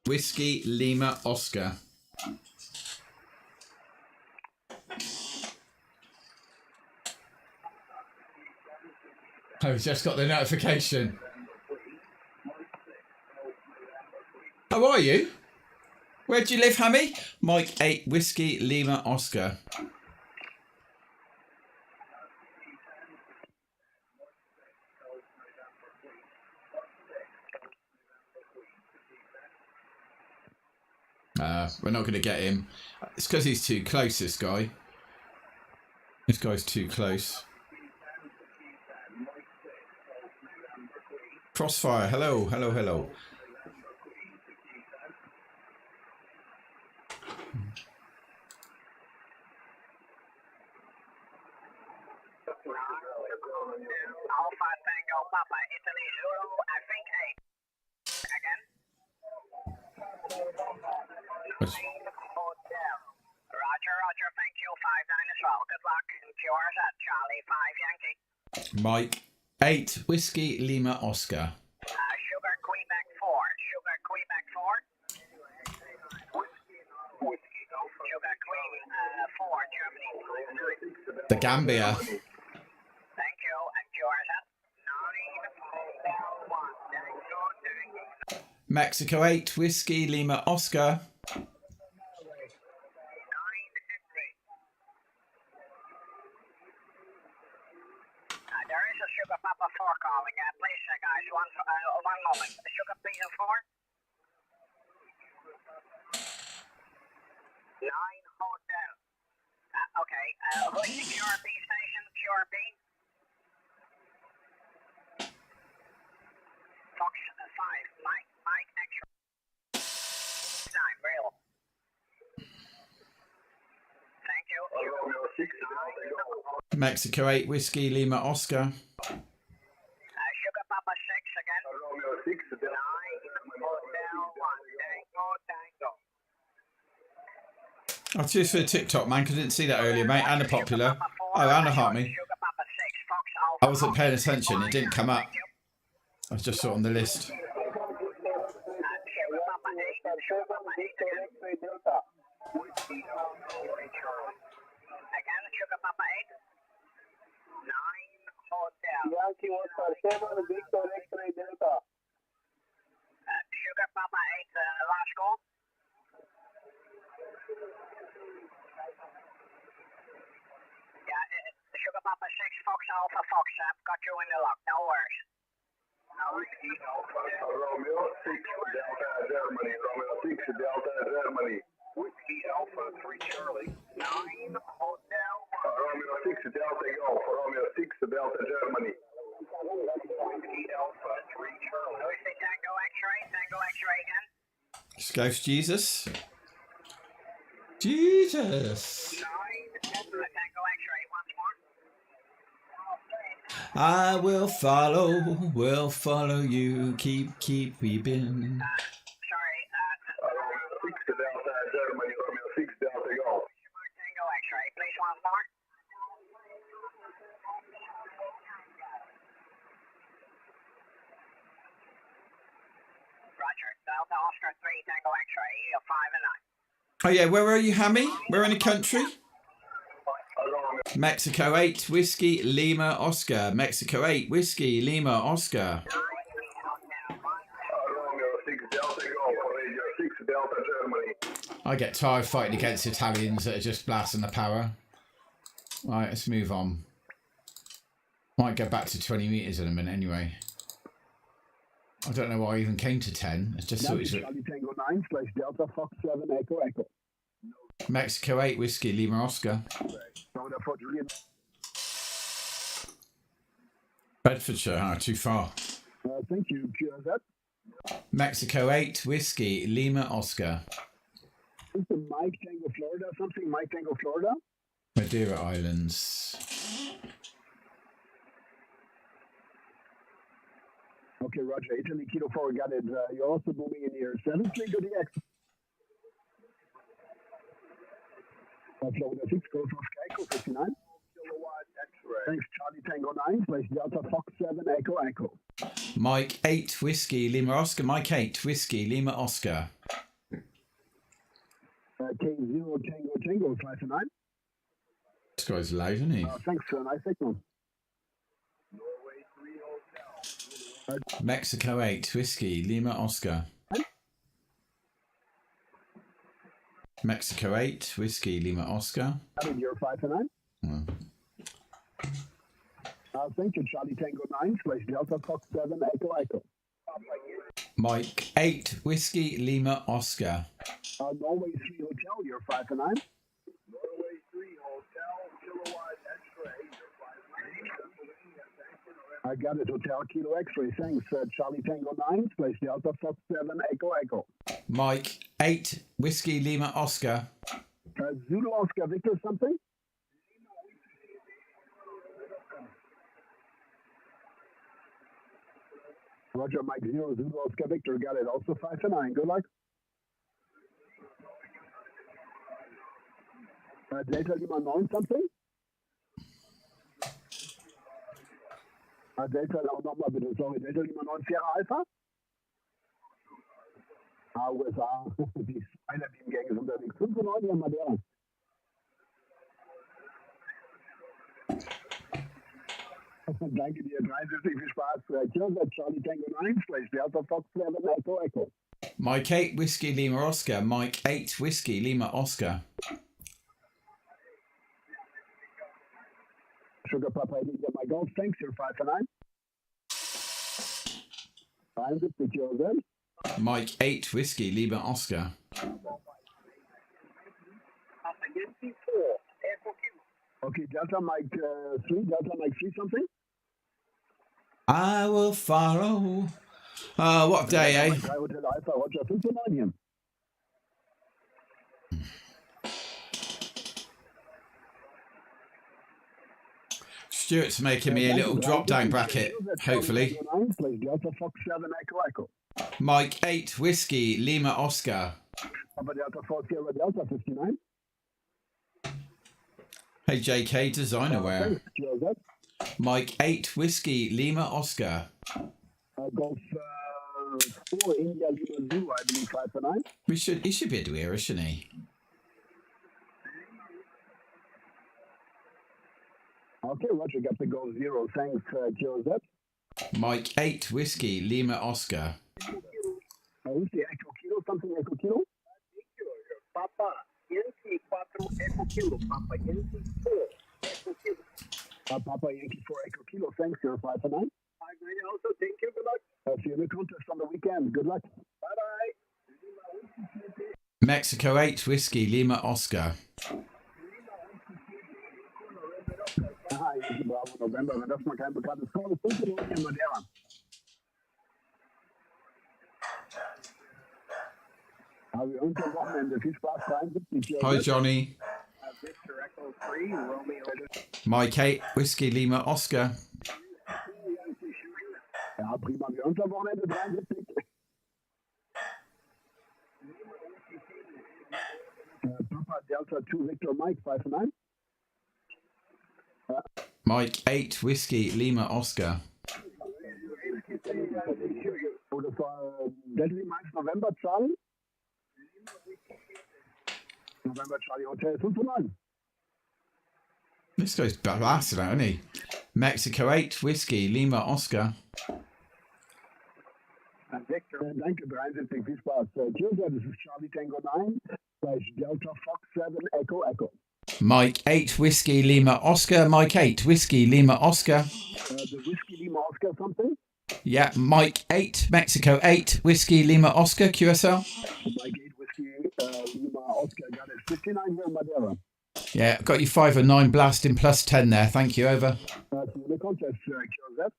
Whiskey Lima Oscar. Oh, just got the notification. How are you? Where do you live, Hammy? Mike 8 Whiskey Lima Oscar. We're not going to get him. It's because he's too close, this guy. This guy's too close. Crossfire, hello, hello, hello. Alpha Tango Papa, Italy Zulu, I think 8. Again? Hotel. Roger, Roger, thank you. 5-9 as well. Good luck. Yours at Charlie 5 Yankee. Mike 8 Whiskey Lima Oscar. Sugar Quebec 4. Sugar Quebec 4. Sugar Queen 4, Germany. The Gambia. Thank you. And yours at 941. Mexico 8 Whiskey Lima Oscar. There is a Sugar Papa 4 calling. Please, guys, one moment. Sugar Peter 4? 9 Hotel. Okay, who's the QRB station? QRB? Fox 5. Mike, extra. 9, real. Mexico 8 Whiskey Lima Oscar. Sugar Papa 6 again. Romeo 6, 9, Hotel 1, Tango, Tango. Oh, cheers for the TikTok, man, because I didn't see that earlier, mate. Anna Popular. Oh, Anna Hartme. Sugar Papa 6, Fox I Alpha. wasn't paying attention. It didn't come up. I just saw it on the list. Sugar Papa 8, Sugar Papa 8 again. Again, Sugar Papa 8. 9, Hotel. Yankee 157, Victor X-ray Delta. Sugar Papa 8, last call. Yeah, Sugar Papa 6, Fox Alpha Fox. I've got you in the lock. No worries. Romeo 6 Delta Germany. Romeo 6 Delta Germany. Whiskey Alpha 3 Charlie. 9, Hotel 1. Romeo 6 Delta Golf. Romeo 6 Delta Germany. Whiskey Alpha 3 Charlie. Whiskey Tango X-ray. Tango X-ray again. Ghost Jesus. Jesus. 9, Tango X-ray once more. I will follow you. Keep weeping. Sorry, Romeo 6 Delta Germany. Romeo 6 Delta Golf. Tango X-ray. Please once more. Roger. Delta Oscar 3 Tango X-ray. 5 and 9. Oh, yeah. Where are you, Hammy? Where in the country? Mexico 8 Whiskey Lima Oscar. Mexico 8 Whiskey Lima Oscar. Romeo 6 Delta Golf. Radio 6 Delta Germany. I get tired fighting against Italians that are just blasting the power. Right, let's move on. Might go back to 20 metres in a minute anyway. I don't know why I even came to 10. It's just Charlie Tango 9 / Delta Fox 7 Echo Echo. Mexico 8 Whiskey Lima Oscar. Bedfordshire, too far. Thank you. QRZ. Mexico 8 Whiskey Lima Oscar. Is it Mike Tango Florida something? Mike Tango Florida? Madeira Islands. Okay, Roger. Italy Kilo 4 got it. You're also booming in here. 7 3 to the X. Florida 6 Golf Echo 59. Thanks, Charlie Tango 9 / Delta Fox 7 Echo Echo. Mike 8 Whiskey Lima Oscar. Mike 8 Whiskey Lima Oscar. K0 Tango 5 to 9. This guy's loud, isn't he? Thanks, nice signal. Mexico 8 Whiskey Lima Oscar. Mexico 8 Whiskey Lima Oscar. You're 5 to 9. Thank you, Charlie Tango 9 / Delta Fox 7 Echo Echo. Mike 8 Whiskey Lima Oscar. Norway 3 Hotel, you're 5 to 9. Norway 3 Hotel Kilowatt X-ray. I got it, Hotel Kilo X-ray. Thanks, Charlie Tango 9 / Delta Fox 7 Echo Echo. Mike 8 Whiskey Lima Oscar. Zulu Oscar Victor something? Roger, Mike 0 Zulu Oscar Victor got it. Also 5 to 9. Good luck. Delta Lima 9 something? Delta, nochmal bitte, sorry. Delta Lima 9 Sierra Alpha? USA. Die Spider-Beam-Gang ist unterwegs. 5 und 9 hier in Madeira. Danke dir, 73, viel Spaß. Charlie Tango 9 / Delta Fox 7 Echo Echo. Mike 8 Whiskey Lima Oscar. Mike 8 Whiskey Lima Oscar. Sugar Papa, I didn't get my golf. Thanks, you're 5 to 9. 75 QRZ. Mike 8 Whiskey Lima Oscar. Okay, Delta Mike 3, Delta Mike 3 something? I will follow. What day, eh? Hotel Alpha, Roger 5 to 9 hier. Stuart's making me a little drop-down bracket, hopefully. Mike 8 Whiskey Lima Oscar. Hey JK, designerware. Mike 8 Whiskey Lima Oscar. Golf 4 India Lima Zulu, I believe 5 for 9. He should be able to hear us, shouldn't he? Okay, Roger, got the Golf 0. Thanks, Joseph. Mike 8 Whiskey Lima Oscar. Who's the Echo Kilo? Something Echo Kilo? Papa Yankee 4 Echo Kilo. Papa Yankee 4 Echo Kilo. Papa Yankee 4 Echo Kilo. Thanks, you're 5 for 9. Also, thank you. Good luck. See you in the contest on the weekend. Good luck. Bye-bye. Mexico 8 Whiskey Lima Oscar. Aha, Yankee Bravo November. Wenn das mal kein bekanntes Call ist, 5 Minuten in Madeira. Also unter Wochenende. Viel Spaß, 73. Hi, Johnny. Mike 8 Whiskey Lima Oscar. Ja, prima. Wir uns am Wochenende 73. Papa Delta 2 Victor Mike 5 for 9. Mike 8 Whiskey Lima Oscar. Oh, das war Delta Mike November Charlie. November Charlie Hotel 5 for 9. This guy's blasted out, isn't he? Mexico 8 Whiskey Lima Oscar. Victor, danke, 73, viel Spaß. Joseph, this is Charlie Tango 9 / Delta Fox 7 Echo Echo. Mike 8 Whiskey Lima Oscar. Mike 8 Whiskey Lima Oscar. The Whiskey Lima Oscar something? Yeah, Mike 8 Mexico 8 Whiskey Lima Oscar QSL. Mike 8 Whiskey Lima Oscar, got it. 59 here in Madeira. Yeah, got you 5 and 9 blasting plus 10 there. Thank you, over. The contest, Joseph.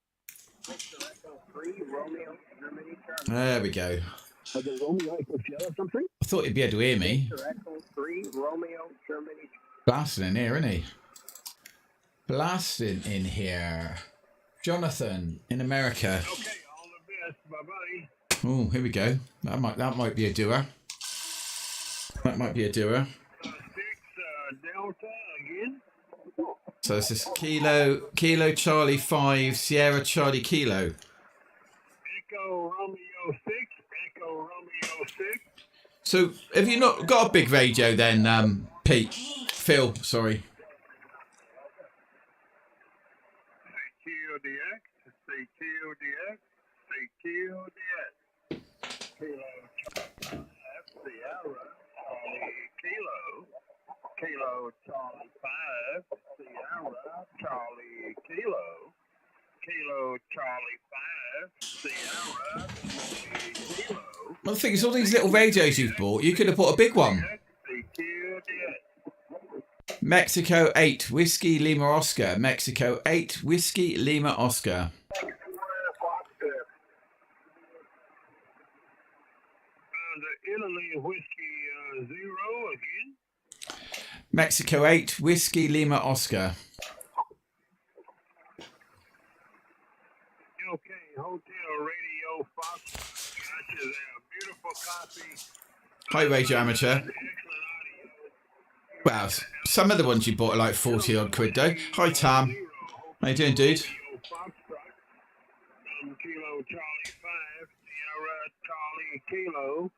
There we go. The Romeo Echo Sierra something? I thought he'd be able to hear me. Blasting in here, isn't he? Blasting in here. Jonathan in America. Okay, all the best. Bye-bye. Oh, here we go. That might be a doer. That might be a doer. 6 Delta again. So this is Kilo Charlie 5 Sierra Charlie Kilo. Echo Romeo 6. Echo Romeo 6. So have you not got a big radio then, Phil, sorry. CQDX. CQDX. CQDX. Kilo Sierra Charlie Kilo. Kilo Charlie 5 Sierra Charlie Kilo. Kilo Charlie 5 Sierra Charlie Kilo. Well, the thing is, all these little radios you've bought, you could have bought a big one. Mexico 8 Whiskey Lima Oscar. Mexico 8 Whiskey Lima Oscar. The Italy Whiskey 0 again. Mexico 8 Whiskey Lima Oscar. Okay, Hotel Radio Fox. Gotcha there. Beautiful copy. Hi, Radio Amateur. Wow, some of the ones you bought are like 40 odd quid though. Hi, Tam. How you doing, dude? Kilo Charlie 5 Sierra Charlie Kilo.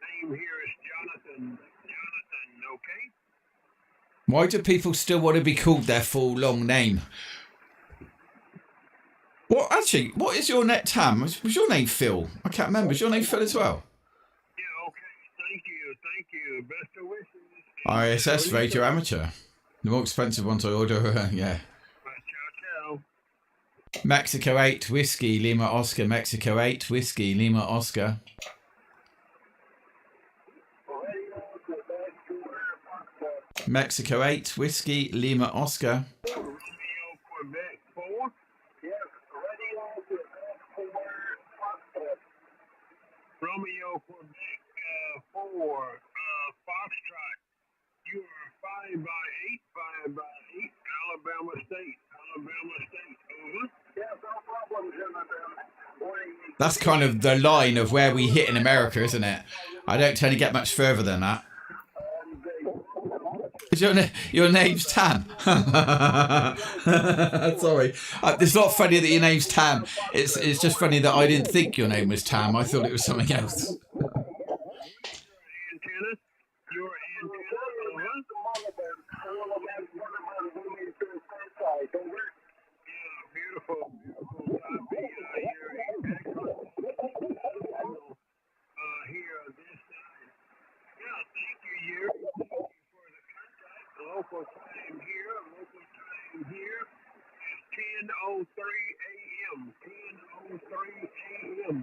Name here is Jonathan. Jonathan, okay? Why do people still want to be called their full long name? What actually? What is your net, Tam? Was your name Phil? I can't remember. Was your name Phil as well? Yeah. Okay. Thank you. Thank you. Best of wishes. ISS Radio Amateur. The more expensive ones I order. Yeah. Ciao, ciao. Mexico 8 Whiskey Lima Oscar. Mexico 8 Whiskey Lima Oscar. Mexico 8 Whiskey Lima Oscar. Quebec 4. Yes, Romeo Quebec 4. Foxtrot. You are 5 by 8. 5 by 8. Alabama State. Alabama That's kind of the line of where we hit in America, isn't it? I don't tend to get much further than that. Is your name's Tam? Sorry. It's not funny that your name's Tam. It's just funny that I didn't think your name was Tam. I thought it was something else. Local time here is 10:03 a.m. 10:03 a.m.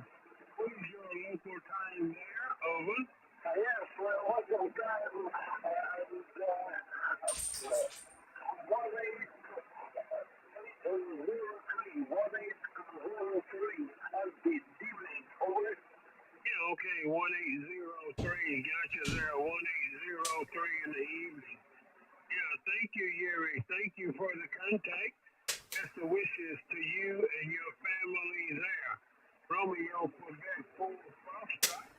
What is your local time there? Over. Yes, well, local time is 1803 of the evening. Over. Yeah, okay, 1803. Gotcha there, 1803 in the evening. Yeah, thank you, Yuri. Thank you for the contact. Best of wishes to you and your family there. Romeo, Quebec, Full Foxtrot.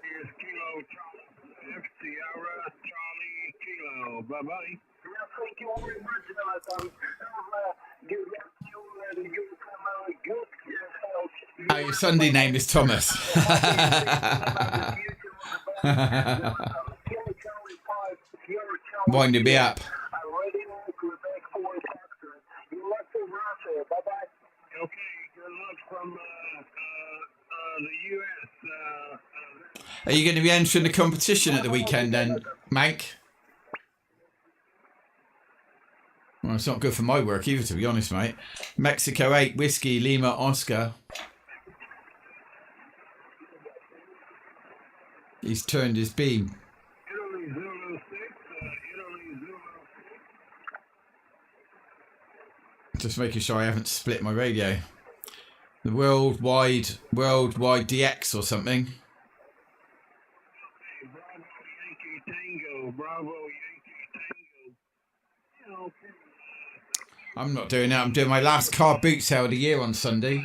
Here's Kilo Charlie F. Sierra Charlie Kilo. Bye-bye. Yeah, thank you very much, Jonathan. Your Sunday name is Thomas. Winding me up. Are you going to be entering the competition at the weekend then, Mank? Well, it's not good for my work either, to be honest, mate. Mexico 8, Whiskey, Lima, Oscar. He's turned his beam. Just making sure I haven't split my radio. The worldwide DX or something. I'm not doing that. I'm doing my last car boot sale of the year on Sunday.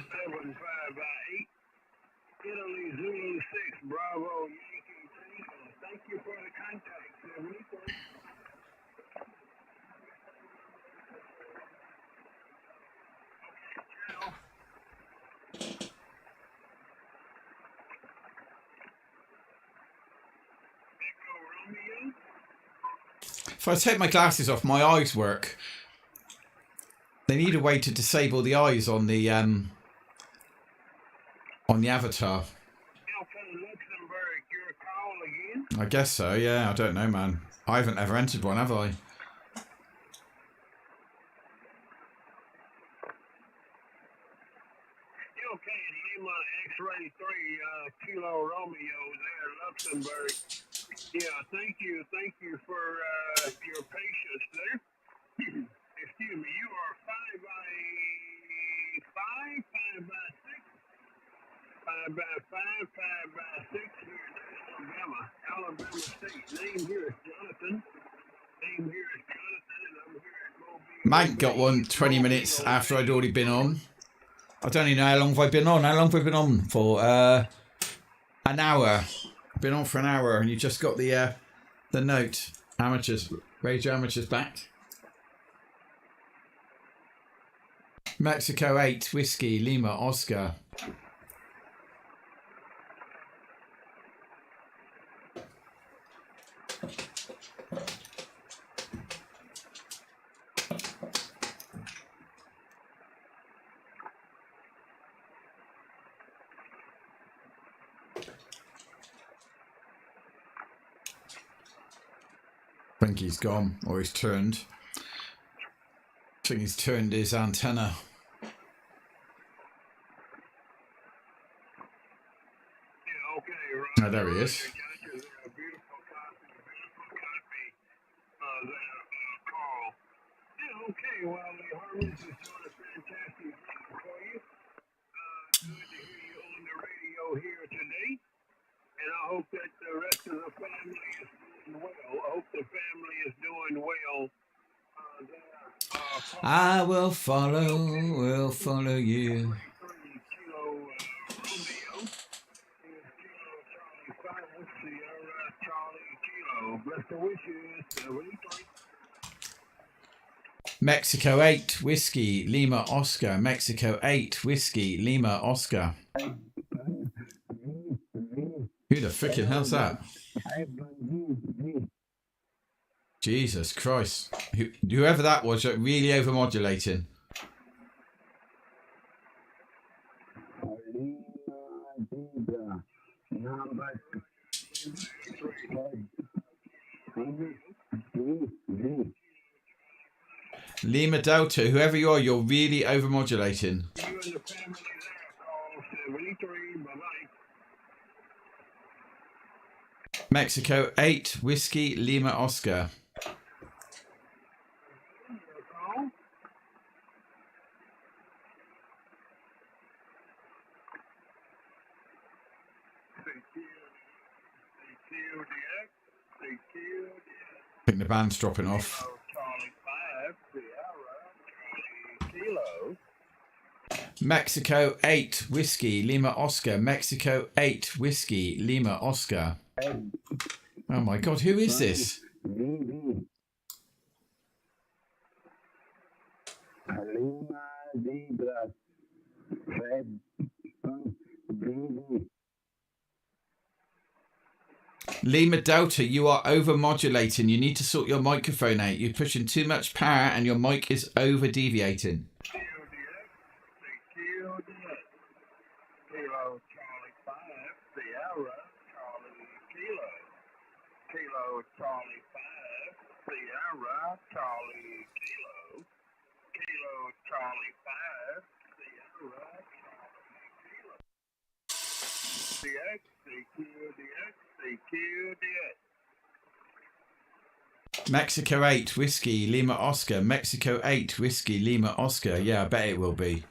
If I take my glasses off, my eyes work. They need a way to disable the eyes on the avatar. I guess so, yeah. I don't know, man. I haven't ever entered one, have I? Lima X-Ray 3 Kilo Romeo there, Luxembourg. Yeah, thank you for your patience there. Excuse me, you are 5 by 5, 5 by 6, 5 by 5, 5 by 6 here in Alabama State. Name here is Jonathan. And I'm here at Mobile. Mike got one 20 minutes after I'd already been on. I don't even know how long have I been on. How long have I been on for? An hour. I've been on for an hour, and you just got the note. Amateurs, Radio Amateurs back. Mexico 8, Whiskey, Lima, Oscar. I think he's gone, or he's turned. I think he's turned his antenna. Yeah, okay, right. Oh, there he is. Okay, well, the Harmons is doing a fantastic job for you. Good to hear you on the radio here today. And I hope that the rest of the family is doing well. I hope the family is doing well. I will follow you. Kilo Romeo Mexico 8 Whiskey Lima Oscar. Mexico 8 Whiskey Lima Oscar. Who the frickin' hell's that? Jesus Christ. Whoever that was, really overmodulating. Lima Delta, whoever you are, you're really overmodulating. Mexico 8 Whiskey Lima Oscar. I think the band's dropping off. Mexico 8 Whiskey Lima Oscar. Mexico 8 Whiskey Lima Oscar. Oh my God, who is this? Lima Delta, you are overmodulating. You need to sort your microphone out. You're pushing too much power and your mic is over deviating. Mexico 8 Whiskey Lima Oscar. Mexico 8 Whiskey Lima Oscar. Yeah, I bet it will be.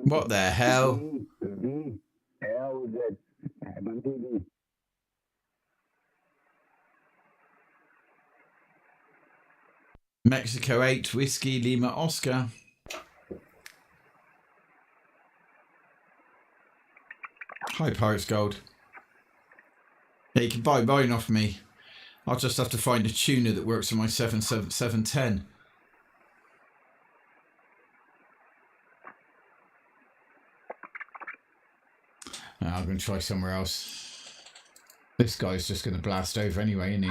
What the hell? Mexico 8 Whiskey Lima Oscar. Hi, Pirates Gold. Yeah, you can buy mine off me. I'll just have to find a tuner that works on my 710. I'm going to try somewhere else. This guy's just going to blast over anyway, isn't he?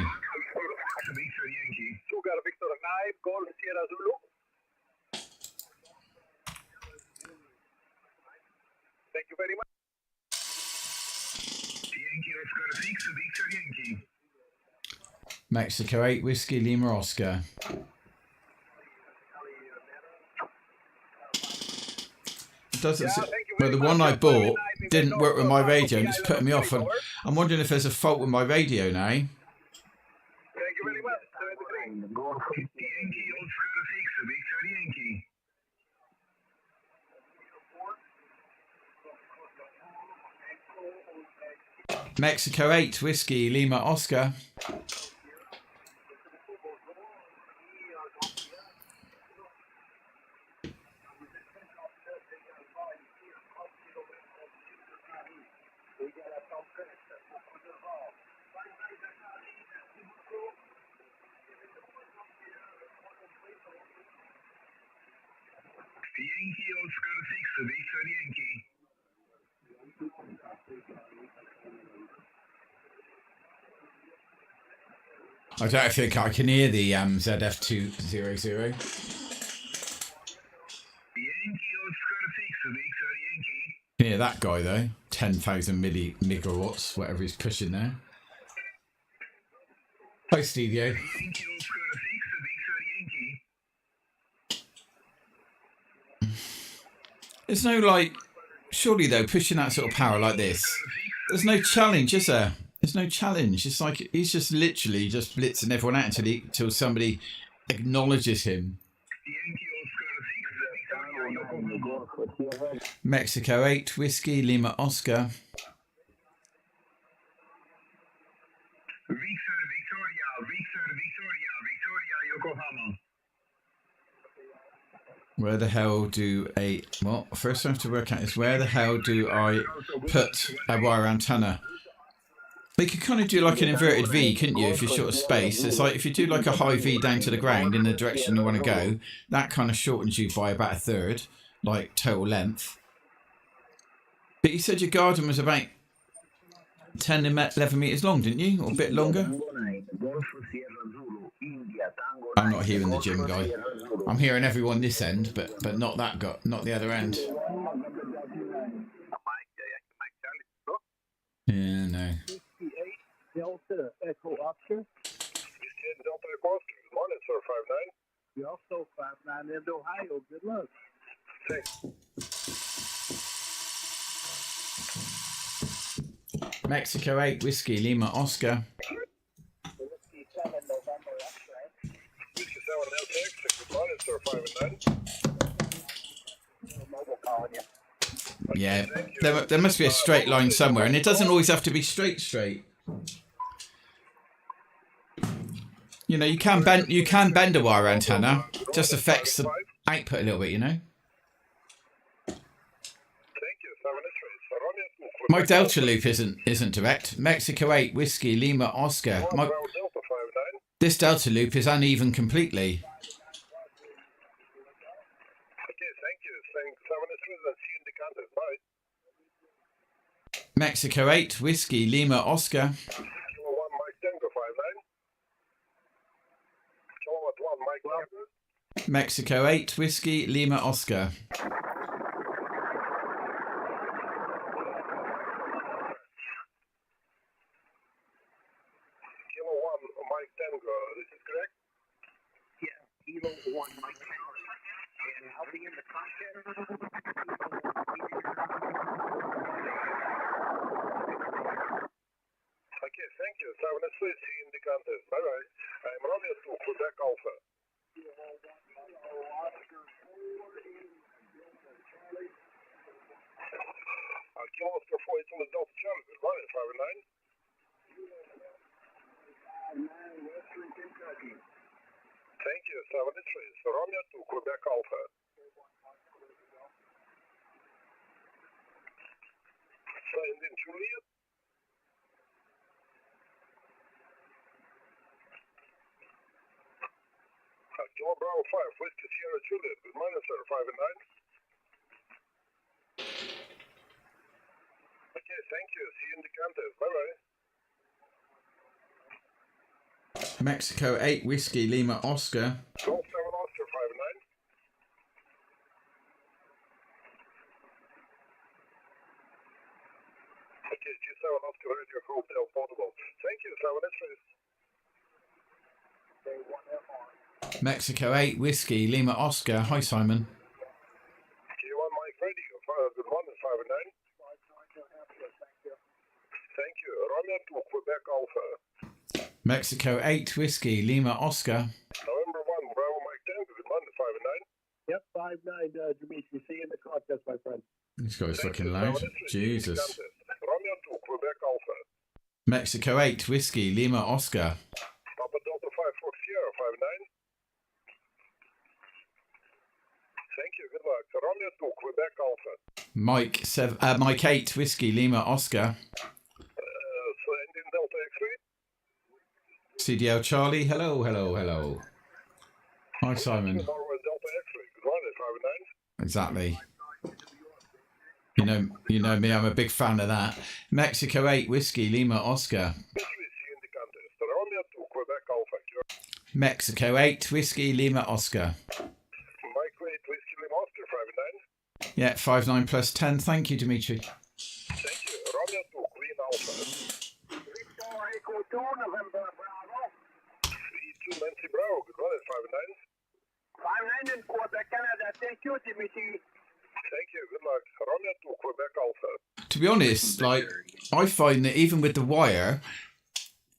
Thank you very much. Mexico 8 Whiskey Lima Oscar. Doesn't well, the one I bought didn't work with my radio and it's putting me off. And I'm wondering if there's a fault with my radio now. Thank you very much. Mexico 8 Whiskey Lima Oscar. I don't think I can hear the ZF200. Can hear that guy though. 10,000 megawatts, whatever he's pushing there. Hi, Studio. There's no like, surely though, pushing that sort of power like this, there's no challenge, is there? There's no challenge. It's like he's just literally just blitzing everyone out until somebody acknowledges him. Mexico 8 Whiskey Lima Oscar. Where the hell do well, first I have to work out is where the hell do I put a wire antenna? You could kind of do like an inverted V, couldn't you, if you're short of space? It's like if you do like a high V down to the ground in the direction you want to go, that kind of shortens you by about a third, like total length. But you said your garden was about 10 and 11 metres long, didn't you? Or a bit longer? I'm not hearing the gym guy. I'm hearing everyone this end, but not that guy, not the other end. Yeah, no. Delta Echo Oscar. Delta Echo Oscar. Good morning, sir. 59. You also 59 in Ohio. Good luck. Thanks. Mexico 8 Whiskey Lima Oscar. Whiskey 7 November X-ray. Whiskey 7 LTX. Good morning, sir. 59. Mobile calling you. Yeah, there must be a straight line somewhere, and it doesn't always have to be straight. You know, you can bend a wire antenna. Just affects the output a little bit, you know. My delta loop isn't direct. Mexico 8 Whiskey Lima Oscar. This delta loop is uneven completely. Mexico 8 Whiskey Lima Oscar. Mexico 8 Whiskey Lima Oscar. Kilo 1 Mike Tango, this is correct? Yeah, Kilo 1 Mike Tango. And I'll be in the contact. Okay, thank you. 7 is free, see you in the contest. Bye bye. I'm Romeo to Quebec Alpha. Kilo Oscar 4 is on the Delta Charlie. Good morning, 59. Western Kentucky. Thank you, 7 is free. So Romeo to Quebec Alpha. Signed in Juliet. Kilo Bravo 5, Whiskey Sierra Juliet. Good morning, sir. 5 and 9. Okay, thank you. See you in the contest. Bye bye. Mexico 8 Whiskey Lima Oscar. Golf 7 Oscar 5 and 9. Okay, G7 Oscar Radio Hotel Portable. Thank you, 7 X-rays. Mexico 8 Whiskey Lima Oscar. Hi Simon. G1 Mike Radio. Good morning, 5 and 9. Thank you. Romeo to Quebec Alpha. Mexico 8 Whiskey Lima Oscar. November 1 Bravo Mike Tango. Good morning, 5 and 9. Yep, 5-9, Dimitri. See you in the contest, my friend. This guy's fucking loud. Jesus. Romeo to Quebec Alpha. Mexico 8 Whiskey Lima Oscar. Papa Delta 5 Fox Sierra 5-9. Thank you. Good luck. Romeo to Quebec Alpha. Mike 8 Whiskey Lima Oscar. Signed in Delta X-ray. CDL Charlie. Hello. Hi Simon. Delta X-ray. Good morning, 5 and 9. Exactly. You know me, I'm a big fan of that. Mexico 8 Whiskey Lima Oscar. Mexico 8 Whiskey Lima Oscar. Yeah, 5-9 plus 10. Thank you, Dimitri. Thank you. Romeo to Queen Alpha. Victor Echo 2 November Bravo. 3-2 Nancy Bravo. Good morning, 5-9. 5-9 in Quebec, Canada. Thank you, Dimitri. Thank you. Good luck. Romeo to Quebec Alpha. To be honest, like, I find that even with the wire,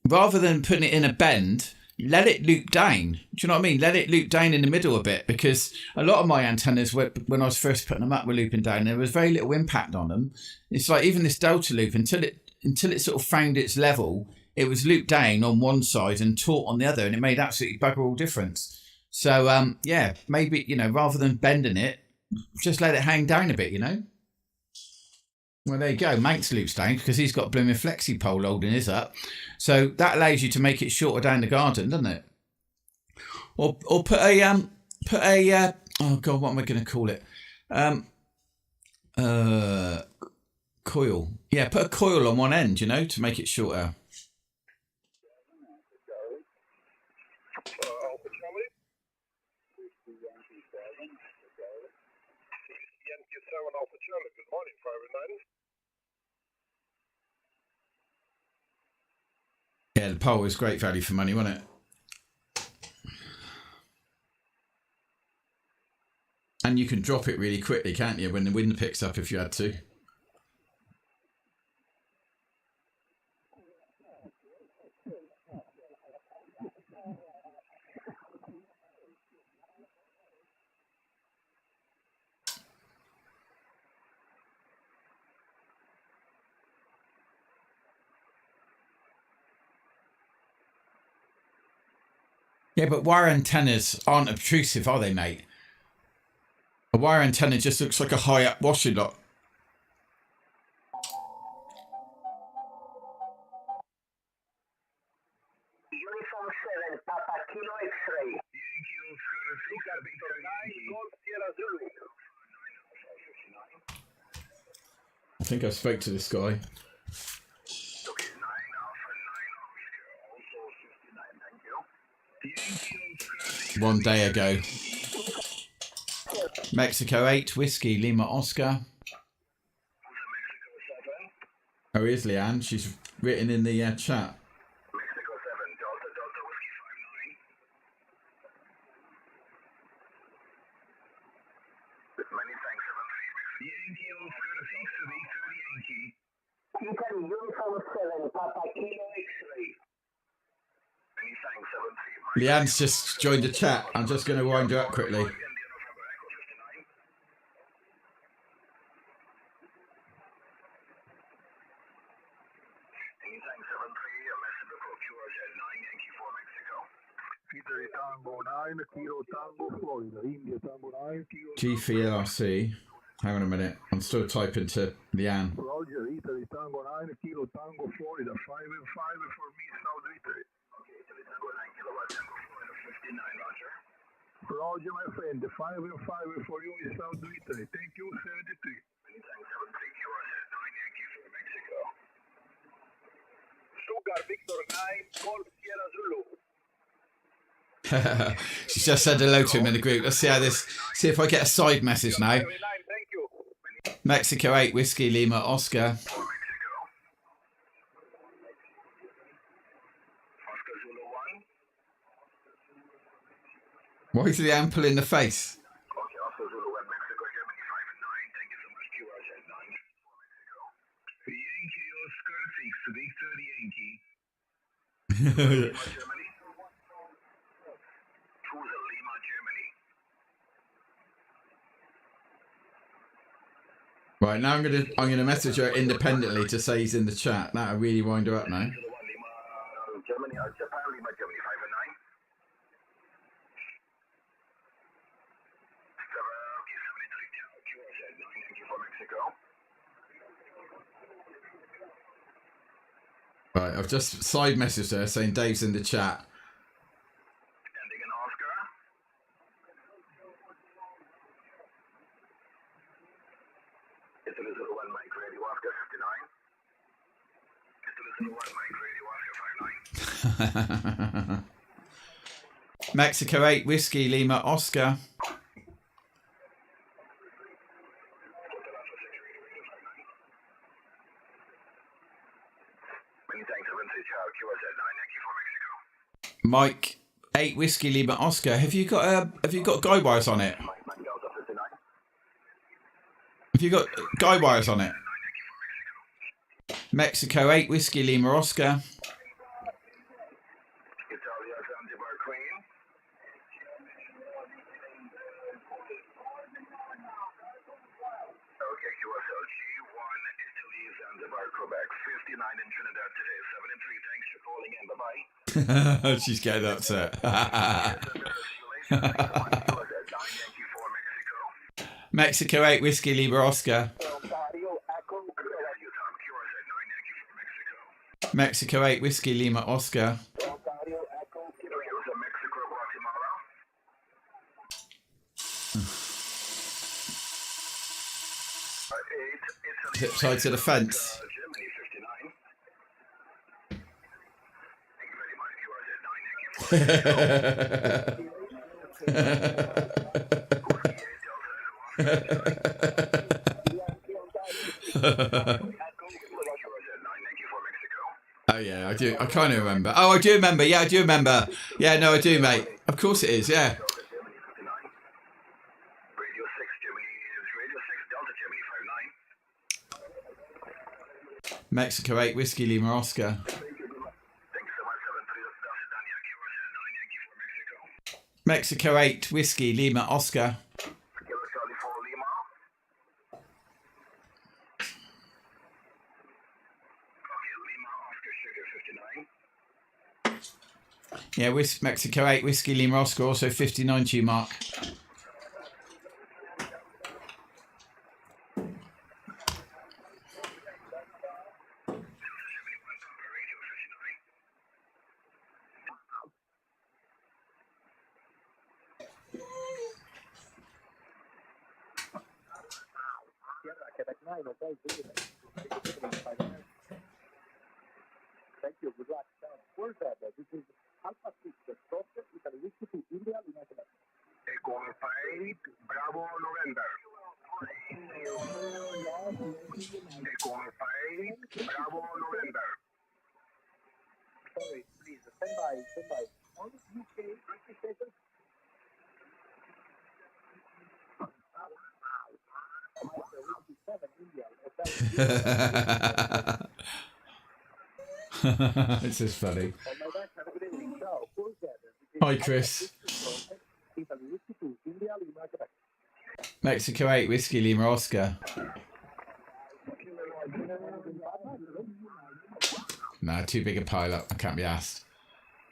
rather than putting it in a bend, let it loop down. Do you know what I mean? Let it loop down in the middle a bit, because a lot of my antennas, when I was first putting them up, were looping down. There was very little impact on them. It's like even this delta loop, until it sort of found its level, it was looped down on one side and taut on the other, and it made absolutely bugger all difference. So, yeah, maybe, you know, rather than bending it, just let it hang down a bit, you know. Well, there you go. Manx loops down because he's got a blooming flexi pole holding his up. So that allows you to make it shorter down the garden, doesn't it? Or put a oh god, what am I going to call it? Coil. Yeah, put a coil on one end, you know, to make it shorter. Yeah, the pole was great value for money, wasn't it? And you can drop it really quickly, can't you, when the wind picks up if you had to. Yeah, but wire antennas aren't obtrusive, are they, mate? A wire antenna just looks like a high-up washing lot. Uniform 7, Papa Kilo X-ray. I think I spoke to this guy. One day ago. Mexico 8, Whiskey, Lima, Oscar. Oh, here's Leanne. She's written in the chat. Mexico 7, Delta, Delta, Whiskey 59. Many thanks, 7-3. Yankee Oscar 6 to the 30 Yankee. Italy, Uniform 7, Papa Kilo X-ray. Many thanks, 7-3. Leanne's just joined the chat. I'm just going to wind her up quickly. G3LRC. Hang on a minute. I'm still typing to Leanne. Roger, Italy Tango 9, Kilo Tango Florida, 5 and 5 for me, South Italy. Okay, Italy Tango 9, Kilowatt Tango Florida, 59, Roger. Roger, my friend, the 5 and 5 for you is South Italy. Thank you, 73. Many thanks, 73, QRZ 9, Yankee for Mexico. Stuttgart, Victor 9, Golf Sierra Zulu. She's just said hello to him in the group. Let's see how this. See if I get a side message now. Mexico 8, Whiskey, Lima, Oscar. Why is the ample in the face? Right, now I'm gonna message her independently to say he's in the chat. That'll really wind her up now. Germany, Japan, Lima, Germany, 5 and 9. Okay, 73, QRZ 9, Yankee for Mexico. Right, I've just side messaged her saying Dave's in the chat. Ending in Oscar. Italy 01, Mike Radio, Oscar 59. Italy 01, Mike Radio, Oscar 59. Mexico 8, Whiskey, Lima, Oscar. Many thanks, QRZ 9, Yankee for Mexico. Mike 8, Whiskey, Lima, Oscar. Have you got guy wires on it? Have you got guy wires on it? Mexico 8, Whiskey, Lima, Oscar. She's getting upset. Mexico 8 Whiskey Lima Oscar. Mexico 8 Whiskey Lima Oscar. Zip side to the fence. Oh yeah, I do. I kind of remember. Oh, I do remember. Yeah, I do remember. Yeah, no, I do, mate. Of course it is. Yeah. Mexico 8 Whiskey Lima Oscar. Mexico 8 Whiskey Lima Oscar. Yeah, Mexico 8 Whiskey Lima Oscar, also 59 to you, Mark. Thank you. Good luck. Where's that? This is Alpha 6, the Doctor Italy Whiskey to India, United States. Echo Alpha 8, Bravo November. Echo Alpha 8, Bravo November. Sorry, please, stand by. On UK, registration. It's just funny. Hi, Chris. Mexico 8 Whiskey Lima Oscar. No, too big a pile up. I can't be asked.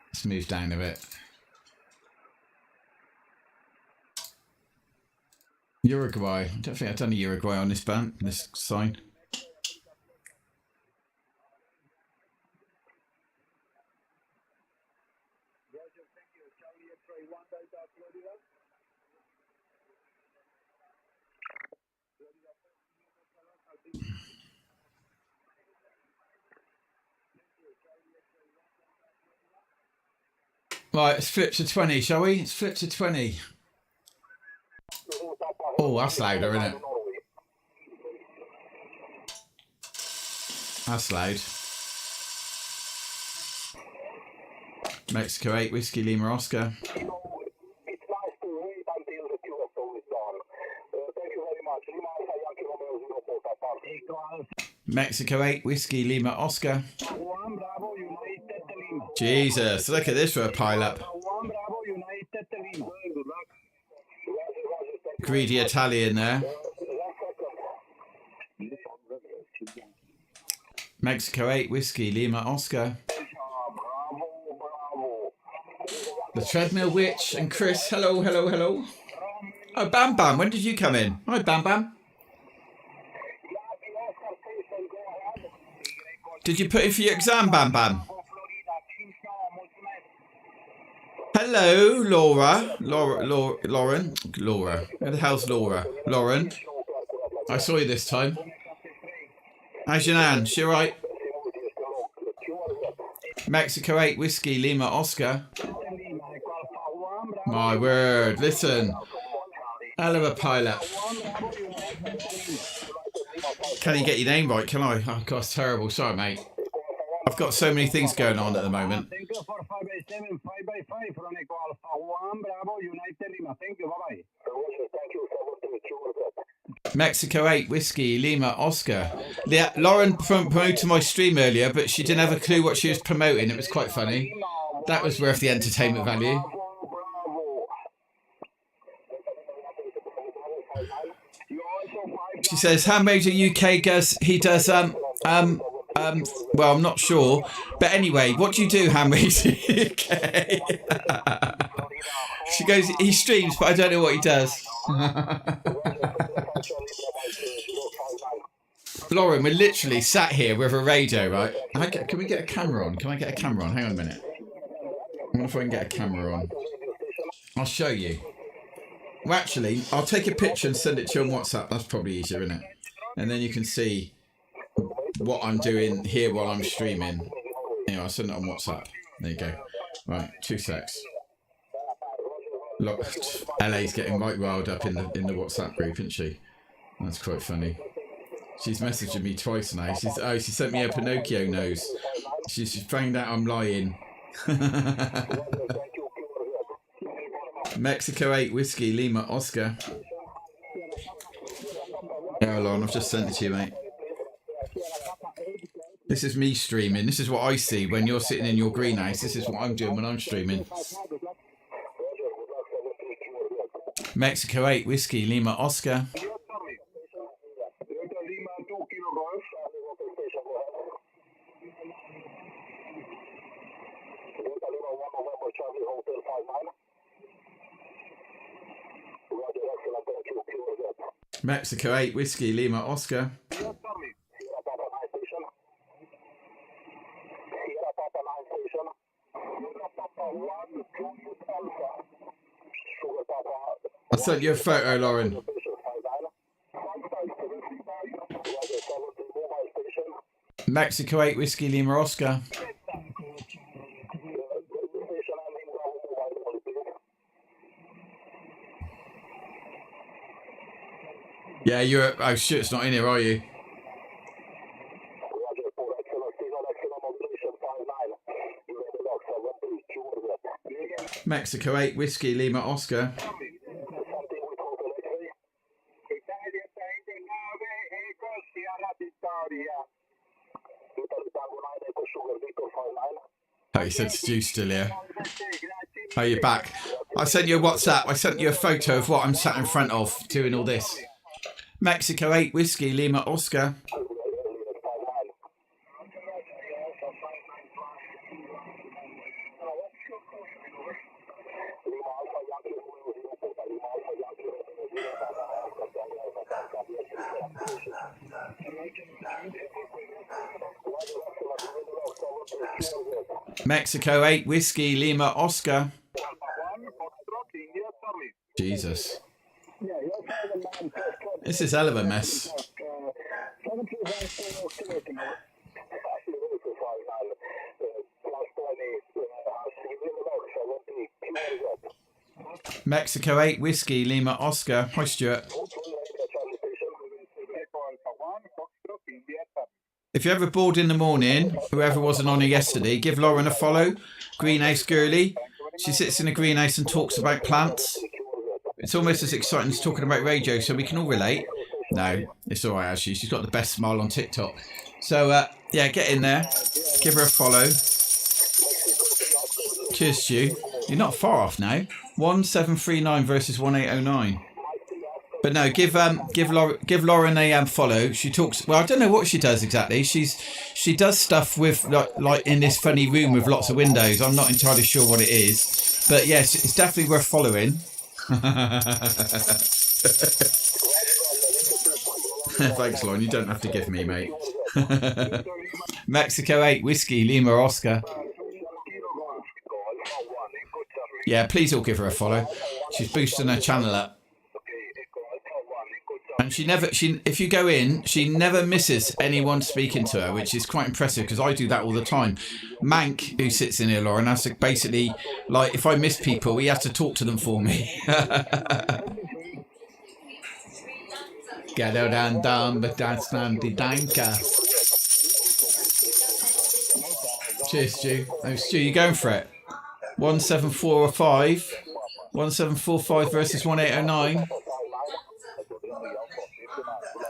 Let's move down a bit. Uruguay. I don't think I've done a Uruguay on this band, this sign. Right, let's flip to 20, shall we? Let's flip to 20. Oh, that's louder, isn't it? That's loud. Mexico 8 Whiskey Lima Oscar. It's nice to wait until the QSO is done. Thank you very much. Lima Alpha Yankee Romeo 04. Mexico 8 Whiskey Lima Oscar. Jesus, look at this for a pile up. Greedy Italian there. Mexico 8 Whiskey Lima Oscar. The Treadmill Witch and Chris. Hello, hello, hello. Oh, Bam Bam, when did you come in? Hi, Bam Bam. Did you put in for your exam, Bam Bam? Hello, Laura. Lauren. Where the hell's Laura? Lauren. I saw you this time. How's your nan? She all right? Mexico 8 Whiskey Lima Oscar. My word. Listen. Hell of a pilot. Can't even get your name right, can I? Oh, God, it's terrible. Sorry, mate. I've got so many things going on at the moment. Thank you for 5x7, 5x5 from Echo Alpha 1, Bravo, United Lima. Thank you, bye-bye. Mexico 8 Whiskey Lima Oscar. Yeah, Lauren promoted my stream earlier, but she didn't have a clue what she was promoting. It was quite funny. That was worth the entertainment value. She says, Handmaider UK does, well, I'm not sure. But anyway, what do you do, Handmaider UK? She goes, he streams, but I don't know what he does. Lauren, we're literally sat here with a radio, right? Can we get a camera on? Can I get a camera on? Hang on a minute. I wonder if I can get a camera on. I'll show you. Well, actually, I'll take a picture and send it to you on WhatsApp. That's probably easier, isn't it? And then you can see what I'm doing here while I'm streaming. Anyway, I'll send it on WhatsApp. There you go. Right, 2 secs. Look, LA's getting right riled up in the WhatsApp group, isn't she? That's quite funny. She's messaging me twice now. She sent me a Pinocchio nose. She's found out I'm lying. Mexico 8 Whiskey Lima Oscar. Yeah, Lauren, I've just sent it to you, mate. This is me streaming. This is what I see when you're sitting in your greenhouse. This is what I'm doing when I'm streaming. Mexico 8 Whiskey Lima Oscar. Mexico 8 Whiskey Lima Oscar. I sent you a photo, Lauren. Mexico 8 Whiskey Lima Oscar. Yeah, you're... Oh, shit, it's not in here, are you? Mexico 8 Whiskey Lima Oscar. Oh, he said Stu still here. Oh, you're back. I sent you a WhatsApp. I sent you a photo of what I'm sat in front of doing all this. Mexico 8 Whiskey Lima Oscar. Mexico 8 Whiskey Lima Oscar. Jesus. This is hell of a mess. Mexico 8 Whiskey Lima Oscar. Hi, Stuart. If you're ever bored in the morning, whoever wasn't on here yesterday, give Lauren a follow. Greenhouse Girly. She sits in a greenhouse and talks about plants. It's almost as exciting as talking about radio, so we can all relate. No, it's all right, actually. She's got the best smile on TikTok. So, yeah, get in there. Give her a follow. Cheers, Stu. You're not far off now. 1739 versus 1809. But no, give Lauren a follow. She talks. Well, I don't know what she does exactly. She does stuff with like in this funny room with lots of windows. I'm not entirely sure what it is, but yes, it's definitely worth following. Thanks, Lauren. You don't have to give me, mate. Mexico 8 Whiskey Lima Oscar. Yeah, please all give her a follow. She's boosting her channel up. And if you go in, she never misses anyone speaking to her, which is quite impressive because I do that all the time. Mank, who sits in here, Lauren, has to basically, like, if I miss people, he has to talk to them for me. Cheers, Stu. Oh, Stu, you going for it? 1745. 1745 versus 1809.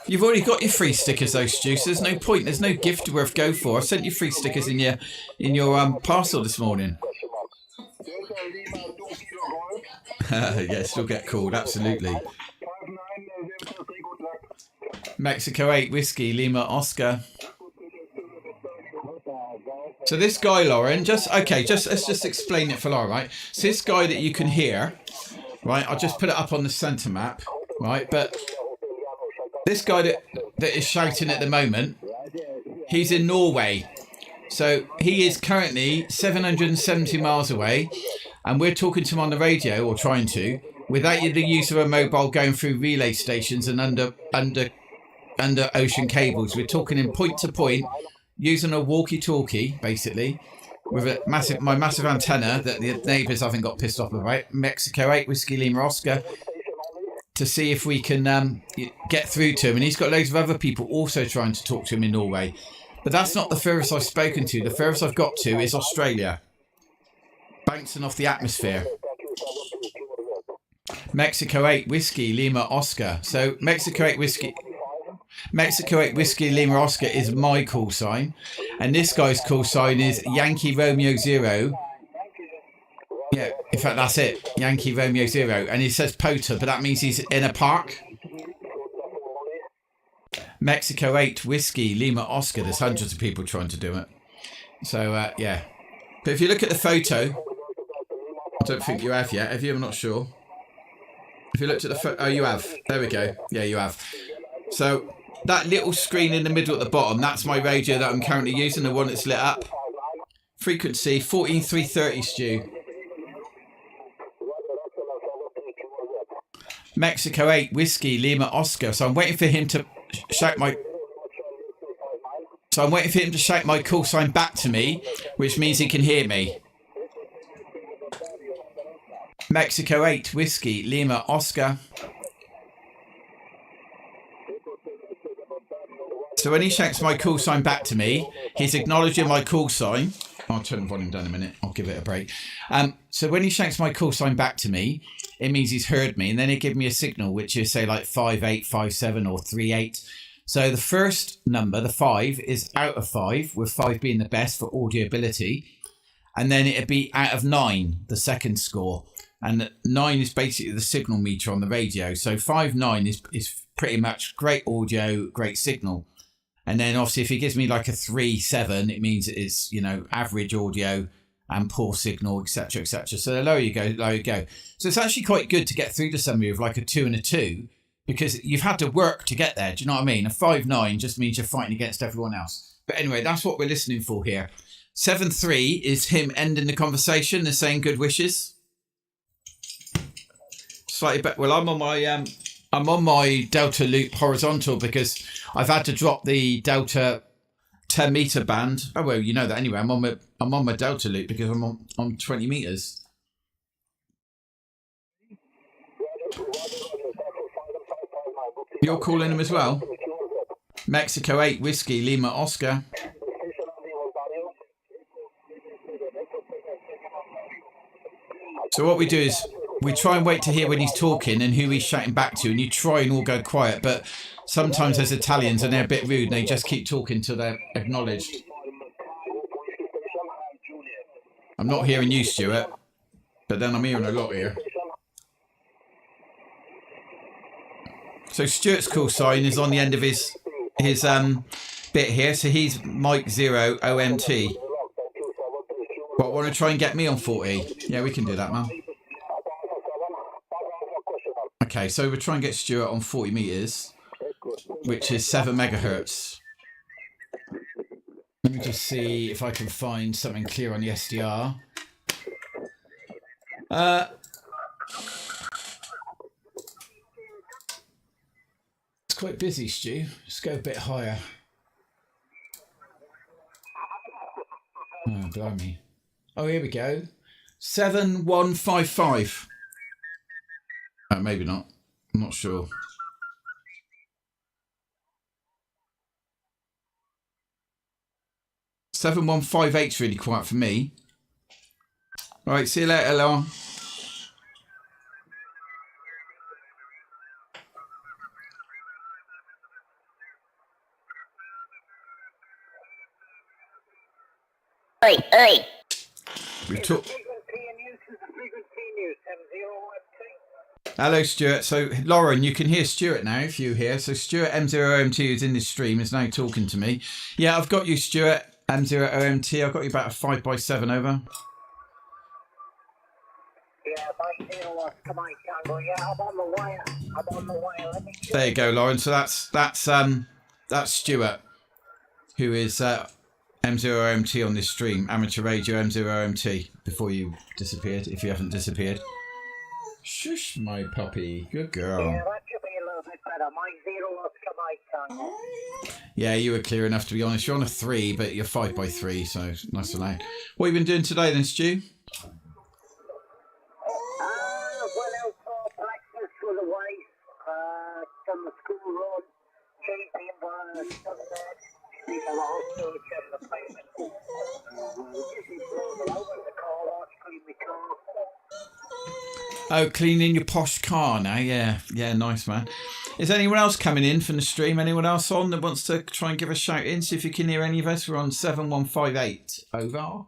You've already got your free stickers, though, Stu. So there's no point. There's no gift worth go for. I sent you free stickers in your parcel this morning. Yeah, still get called. Absolutely. Mexico 8 Whiskey Lima Oscar. So this guy, Lauren, let's just explain it for Lauren, right? So this guy that you can hear, right? I'll just put it up on the centre map, right? But this guy that is shouting at the moment, he's in Norway. So he is currently 770 miles away, and we're talking to him on the radio, or trying to, without the use of a mobile going through relay stations and under ocean cables. We're talking in point to point, using a walkie-talkie, basically, with my massive antenna that the neighbours haven't got pissed off about. Mexico 8 Whiskey Lima Oscar, to see if we can get through to him. And he's got loads of other people also trying to talk to him in Norway. But that's not the furthest I've spoken to. The furthest I've got to is Australia, bouncing off the atmosphere. Mexico 8 Whiskey Lima Oscar. So Mexico 8 Whiskey Lima Oscar is my call sign, and this guy's call sign is Yankee Romeo 0. Yeah, in fact that's it, Yankee Romeo 0, and he says Pota, but that means he's in a park. Mexico 8 Whiskey Lima Oscar. There's hundreds of people trying to do it. So yeah, but if you look at the photo, I don't think you have yet. Have you? I'm not sure. If you looked at the photo, oh, you have. There we go. Yeah, you have. So that little screen in the middle at the bottom, that's my radio that I'm currently using, the one that's lit up. Frequency 14330, Stu. Mexico 8 Whiskey Lima Oscar. So I'm waiting for him to shout my call sign back to me, which means he can hear me. Mexico 8 Whiskey Lima Oscar. So when he shouts my call sign back to me, he's acknowledging my call sign. I'll turn the volume down a minute. I'll give it a break. So when he shouts my call sign back to me, it means he's heard me. And then he'll give me a signal, which is say like 5857 or 38. So the first number, the 5, is out of 5, with 5 being the best for audiability. And then it'd be out of 9, the second score. And 9 is basically the signal meter on the radio. So 5-9 is pretty much great audio, great signal. And then obviously if he gives me like a 3-7, it means it is, you know, average audio and poor signal, etc., etc. So the lower you go, lower you go. So it's actually quite good to get through to somebody with like a 2 and a 2, because you've had to work to get there. Do you know what I mean? A 5-9 just means you're fighting against everyone else. But anyway, that's what we're listening for here. 7-3 is him ending the conversation and saying good wishes. Slightly better. Well, I'm on my Delta loop horizontal because I've had to drop the Delta 10 meter band. Oh well, you know that anyway. I'm on my Delta loop because I'm on 20 meters. You're calling him as well? Mexico 8 Whiskey Lima Oscar. So what we do is we try and wait to hear when he's talking and who he's shouting back to, and you try and all go quiet, but sometimes there's Italians and they're a bit rude and they just keep talking till they're acknowledged. I'm not hearing you, Stuart, but then I'm hearing a lot here. So Stuart's call sign is on the end of his bit here, so he's Mike 0 OMT. What, want to try and get me on 40? Yeah, we can do that, man. Okay, so we'll try and get Stuart on 40 meters, which is 7 megahertz. Let me just see if I can find something clear on the SDR. It's quite busy, Stu. Let's go a bit higher. Oh, blimey. Oh, here we go. 7155. Maybe not. I'm not sure. $7158's really quiet for me. All right, see you later, Laura. Oi, oi. We talk. Hello, Stuart. So, Lauren, you can hear Stuart now if you hear. So, Stuart M7WLO who's in this stream is now talking to me. Yeah, I've got you, Stuart M7WLO. I've got you about a 5x7 over. Yeah, Mike 01, come on, Tango. Yeah, I'm on the wire. Let me There you go, Lauren. So that's Stuart, who is M0MT on this stream, amateur radio M0MT. Before you disappeared, if you haven't disappeared. Shush, my puppy. Good girl. Yeah, that should be a little bit better. Mike 01, come on, Tango. Yeah, you were clear enough, to be honest. You're on a 3, but you're 5x3, so nice and loud. What have you been doing today then, Stu? Went out for breakfast with the wife, done the school run, changed the environment, done that, been a lot of search and the payment. Just improved over the car wash, cleaned my car. Oh, cleaning your posh car now. Yeah, nice, man. Is anyone else coming in from the stream? Anyone else on that wants to try and give a shout in? See if you can hear any of us. We're on 7158. Over.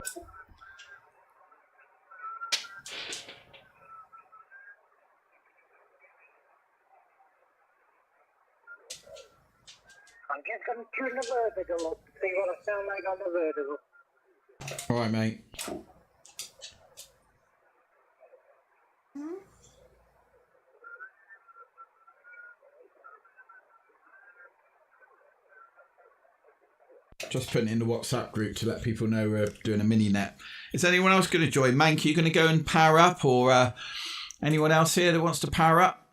I'm just going to turn the vertical up, see what I sound like on the vertical. All right, mate. Just putting it in the WhatsApp group to let people know we're doing a mini net. Is anyone else going to join? Mank, are you going to go and power up, or anyone else here that wants to power up?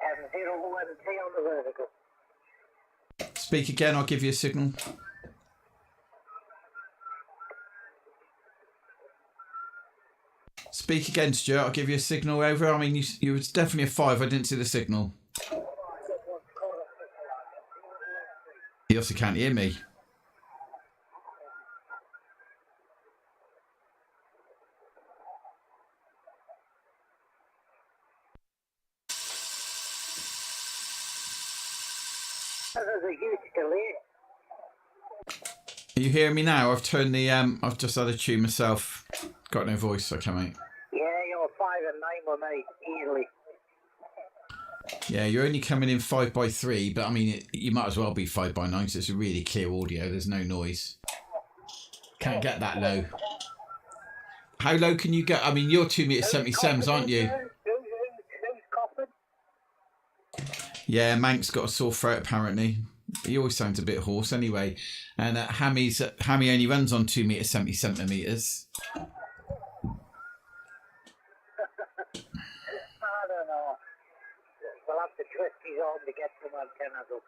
M0MT on the vertical. Speak again, I'll give you a signal. Speak again, Stuart, I'll give you a signal over. I mean, you was definitely a 5, I didn't see the signal. You also can't hear me. There's a huge delay. Are you hearing me now? I've turned the I've just had a tune myself. Got no voice, okay, mate. Yeah, you're 5 and 9 with me, easily. Yeah, you're only coming in 5x3, but I mean, you might as well be 5x9, so it's a really clear audio. There's no noise. Can't get that low. How low can you get? I mean, you're 2m77s, aren't you? Who's coughing? Yeah, Mank's got a sore throat apparently. He always sounds a bit hoarse anyway. And Hammy only runs on 2m70 centimeters. I don't know. We'll have to twist his arm to get some antennas up.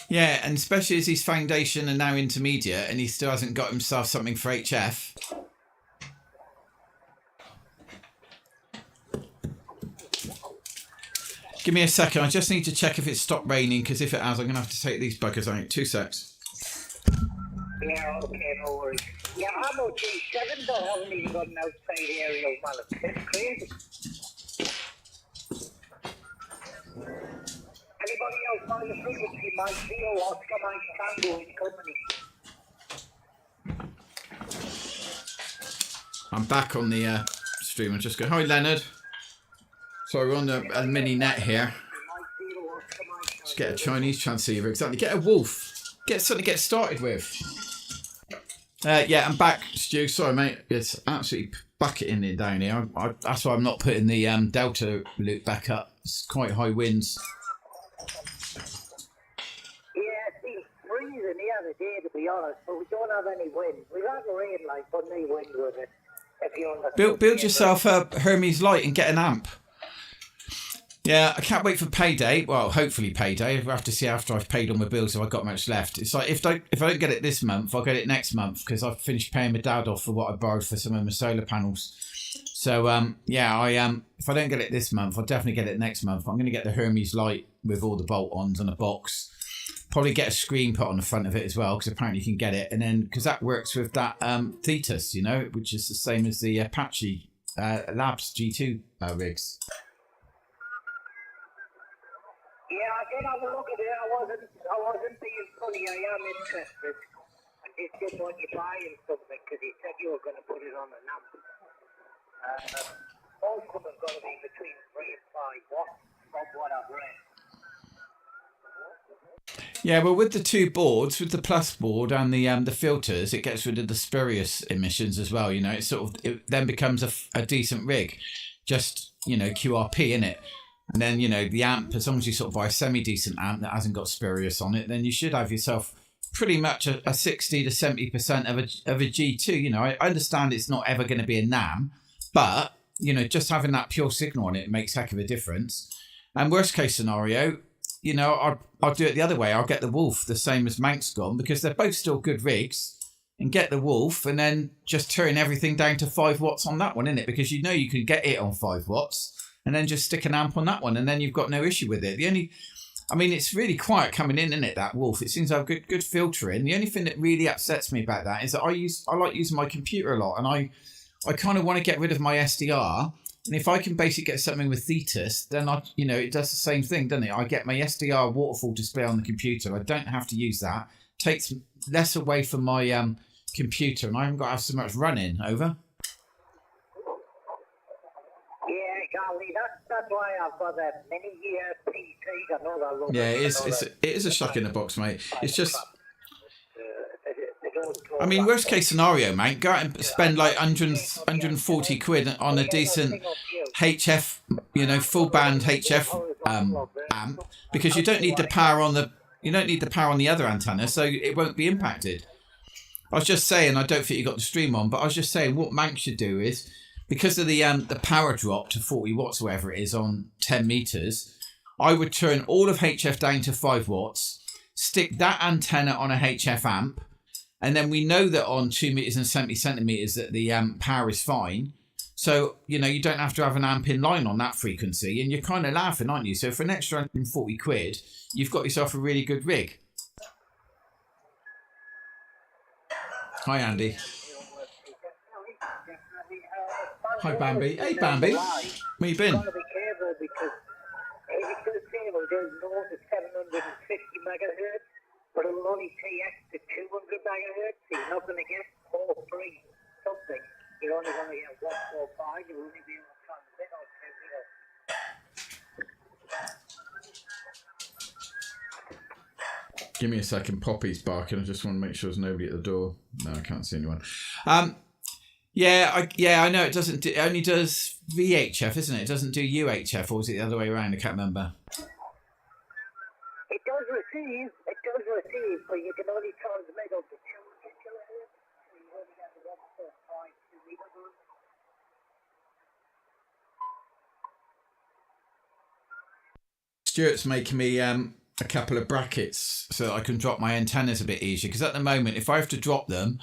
Yeah, and especially as he's foundation and now intermediate, and he still hasn't got himself something for HF. Give me a second. I just need to check if it's stopped raining, because if it has, I'm going to have to take these buggers out. 2 secs. Yeah, okay, no worries. Yeah, I'm on G7, but I haven't even got an outside aerial, man. It's crazy. Anybody else on the frequency might feel Oscar Mike Tango in company. I'm back on the stream. I'm just going, hi, Leonard. So we're on a mini net here. Let's get a Chinese transceiver. Exactly. Get a wolf. Get something to get started with. Yeah, I'm back, Stu. Sorry, mate. It's absolutely bucketing it down here. That's why I'm not putting the Delta loop back up. It's quite high winds. Yeah, it's freezing the other day, to be honest, but we don't have any wind. We've had rain, like, but no wind with it. If you understand. Build yourself a Hermes light and get an amp. Yeah, I can't wait for payday. Well, hopefully payday. We'll have to see after I've paid all my bills if I've got much left. It's like if I don't get it this month, I'll get it next month, because I've finished paying my dad off for what I borrowed for some of my solar panels. So yeah, if I don't get it this month, I'll definitely get it next month. I'm going to get the Hermes light with all the bolt-ons and a box. Probably get a screen put on the front of it as well, because apparently you can get it. And then because that works with that Thetis, you know, which is the same as the Apache Labs G2 rigs. Yeah, I did have a look at it. I wasn't being funny. I am interested. I just didn't want you buying something because you said you were going to put it on an amp. Most of them are going to be between 3 and 5 watts from what I've read. Yeah, well, with the two boards, with the plus board and the filters, it gets rid of the spurious emissions as well. You know, it then becomes a decent rig, just QRP in it, and then the amp. As long as you sort of buy a semi-decent amp that hasn't got spurious on it, then you should have yourself pretty much a 60 to 70% of a G2. I understand it's not ever going to be a NAM, but just having that pure signal on it makes heck of a difference. And worst case scenario, I'll do it the other way. I'll get the Wolf, the same as Manx gone, because they're both still good rigs, and get the Wolf and then just turn everything down to 5 watts on that one, innit? Because you can get it on 5 watts and then just stick an amp on that one, and then you've got no issue with it. It's really quiet coming in, isn't it, that Wolf? It seems to have good filtering. The only thing that really upsets me about that is that I like using my computer a lot, and I kind of want to get rid of my SDR. And if I can basically get something with Thetis, then it does the same thing, doesn't it? I get my SDR waterfall display on the computer. I don't have to use that. Takes less away from my computer, and I haven't got to have so much running. Over. Yeah, Golly, that's why I've got a mini PC. I know that rubbish. Yeah, it is a shock in the box, mate. It's just. Worst case scenario, mate, go out and spend like 140 quid on a decent HF, full band HF amp, because you don't need the power on the other antenna, so it won't be impacted. I was just saying, I don't think you got the stream on, but I was just saying what Manx should do is, because of the power drop to 40 watts, or whatever it is, on 10 meters, I would turn all of HF down to 5 watts, stick that antenna on a HF amp. And then we know that on 2 meters and 70 centimeters that the power is fine. So, you don't have to have an amp in line on that frequency. And you're kind of laughing, aren't you? So for an extra 140 quid, you've got yourself a really good rig. Hi, Andy. Hi, Bambi. Hey, Bambi. Where you been? But it'll only TX to 200 megahertz. So you're not going to get 4, 3, something. You're only going to get 145. You'll only be able to transmit on 2 Give me a second. Poppy's barking. I just want to make sure there's nobody at the door. No, I can't see anyone. I know it doesn't. It only does VHF, isn't it? It doesn't do UHF, or is it the other way around? I can't remember. It does receive, but you can only transmit up to 200 kilohertz. So you only get the 1.5, 2 meters. Stuart's making me a couple of brackets so that I can drop my antennas a bit easier. Because at the moment, if I have to drop them,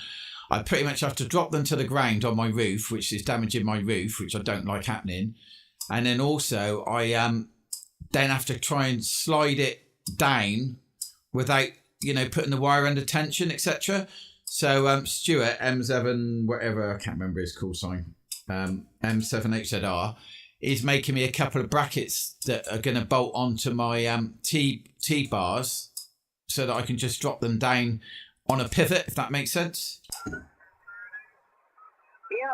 I pretty much have to drop them to the ground on my roof, which is damaging my roof, which I don't like happening. And then also, I then have to try and slide it down without putting the wire under tension, etc. So Stuart, M7 whatever, I can't remember his call sign, M7WLO, is making me a couple of brackets that are going to bolt onto my T bars, so that I can just drop them down on a pivot, if that makes sense. Yeah,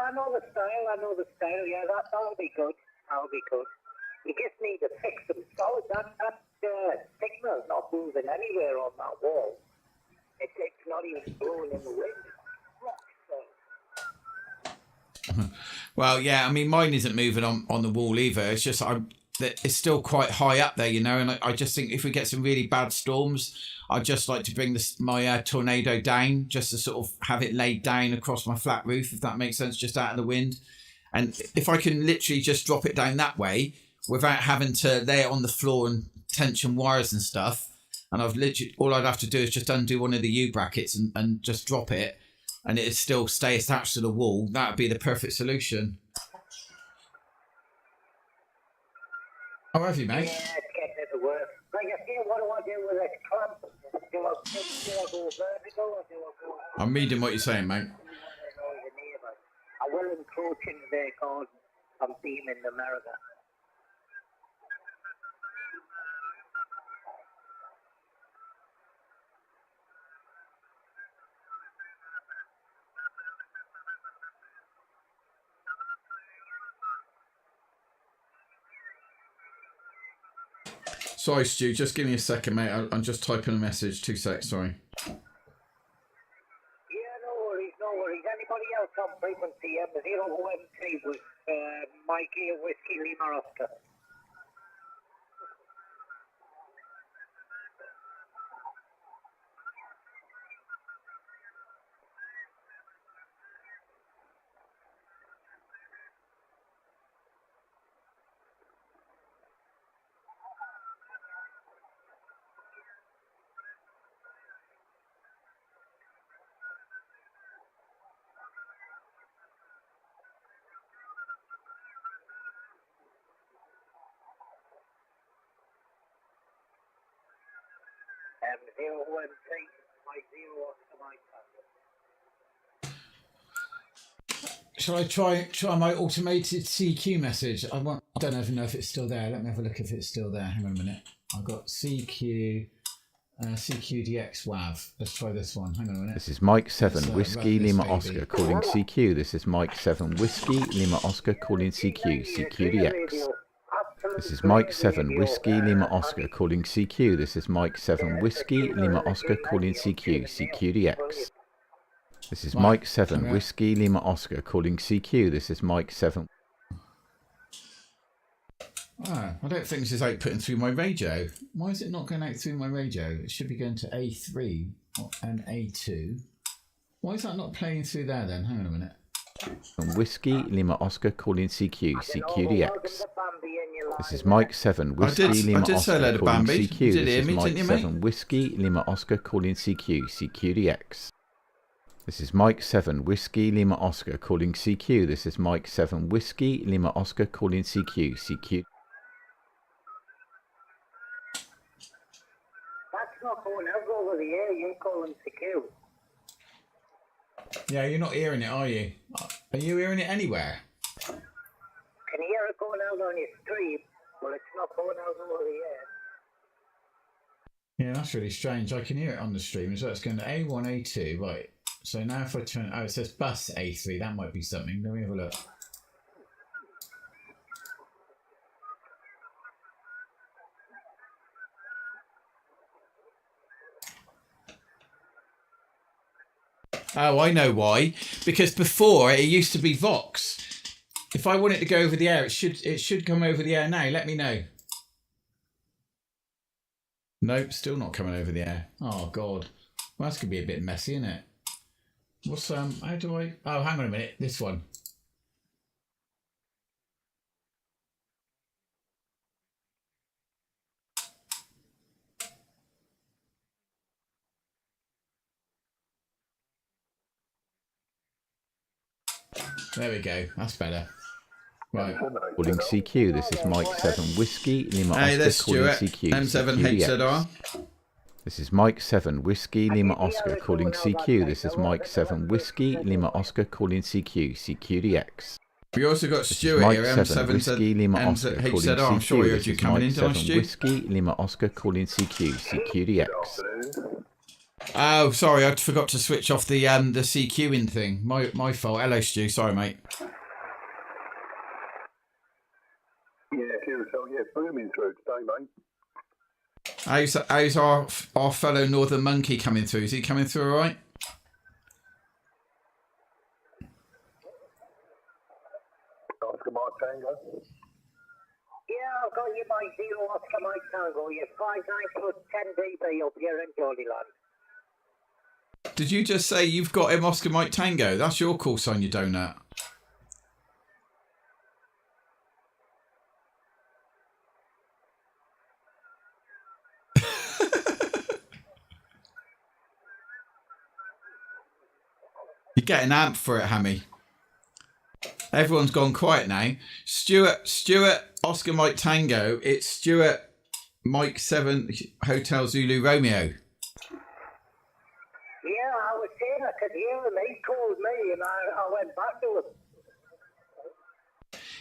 I know the style. Yeah, that'll be good. You just need to fix them solid. That signal's not moving anywhere on that wall. It's not even blowing in the wind. Well, yeah, mine isn't moving on the wall either. It's just it's still quite high up there, and I just think if we get some really bad storms, I'd just like to bring my tornado down, just to sort of have it laid down across my flat roof, if that makes sense, just out of the wind. And if I can literally just drop it down that way without having to lay it on the floor and tension wires and stuff, and all I'd have to do is just undo one of the U brackets and just drop it, and it'd still stay attached to the wall, that would be the perfect solution. How have you, mate? Yeah, it's getting it to work. Like I say, what do I do with this clamp? Do I go vertical or do I go... I'm reading what you're saying, mate. I will encroach into their garden. I'm beaming America. Sorry, Stu, just give me a second, mate. I'm just typing a message. 2 secs, sorry. Yeah, no worries, no worries. Anybody else on frequency? M013 with Mikey Whiskey Lima Oscar. M013, Mike 0 Oscar Mike. Shall I try my automated CQ message? I don't even know if it's still there. Let me have a look if it's still there. Hang on a minute. I've got CQ, CQDX WAV. Let's try this one. Hang on a minute. This is Mike 7 Whiskey Lima Oscar calling CQ. This is Mike 7 Whiskey Lima Oscar calling CQ, CQDX. This is Mike 7 Whiskey Lima Oscar calling CQ. This is Mike 7 Whiskey Lima Oscar calling CQ, CQDX. This is Mike 7 Whiskey Lima Oscar calling CQ. This is Mike 7. Oh, I don't think this is outputting through my radio. Why is it not going out through my radio? It should be going to A3 and A2. Why is that not playing through there then? Hang on a minute. Whiskey Lima Oscar calling CQ, CQDX. This is Mike 7 Whiskey Lima Oscar calling CQ. This is Mike 7 Whiskey Lima Oscar calling CQ, CQDX. This is Mike 7 Whiskey Lima Oscar calling CQ. This is Mike 7 Whiskey Lima Oscar calling CQ, CQ. That's not going out over the air, you're calling CQ. Yeah, you're not hearing it, are you? Are you hearing it anywhere? Can you hear it going out on your stream? Well, it's not going out over the air. Yeah, that's really strange. I can hear it on the stream as well. It's going to A1, A2, right. So now if I turn, oh, it says bus A3, that might be something. Let me have a look. Oh, I know why. Because before it used to be Vox. If I want it to go over the air, it should come over the air now. Let me know. Nope, still not coming over the air. Oh God, well, that's gonna be a bit messy, isn't it? What's how do I? Oh, hang on a minute. This one. There we go. That's better. Right. Calling CQ. This is Mike 7 Whiskey Lima Hey, Oscar there's calling Stuart. CQ. M7WLO. This is Mike 7 Whiskey Lima Oscar calling CQ. This is Mike 7 Whiskey Lima Oscar calling CQ, CQDX. We also got Stuart Mike here. 7 Whiskey Lima Oscar calling CQ. I'm sure we heard you coming in, didn't I, Stu? Whiskey Lima Oscar calling CQ, CQDX. Oh, sorry, I forgot to switch off the CQing thing. My fault. Hello, Stu. Sorry, mate. Yeah, QSL, yeah, booming through today, mate. How's our fellow Northern Monkey coming through? Is he coming through all right? Oscar Mike Tango. Yeah, I've got you by 0 Oscar Mike Tango. You're 5'9" plus 10 dB up here in Jollyland. Did you just say you've got him Oscar Mike Tango? That's your call sign, you donut. You're getting amped for it, Hammy. Everyone's gone quiet now. Stuart, Oscar Mike Tango. It's Stuart, Mike 7, Hotel Zulu Romeo. Yeah, I was saying I could hear him. He called me and I went back to him.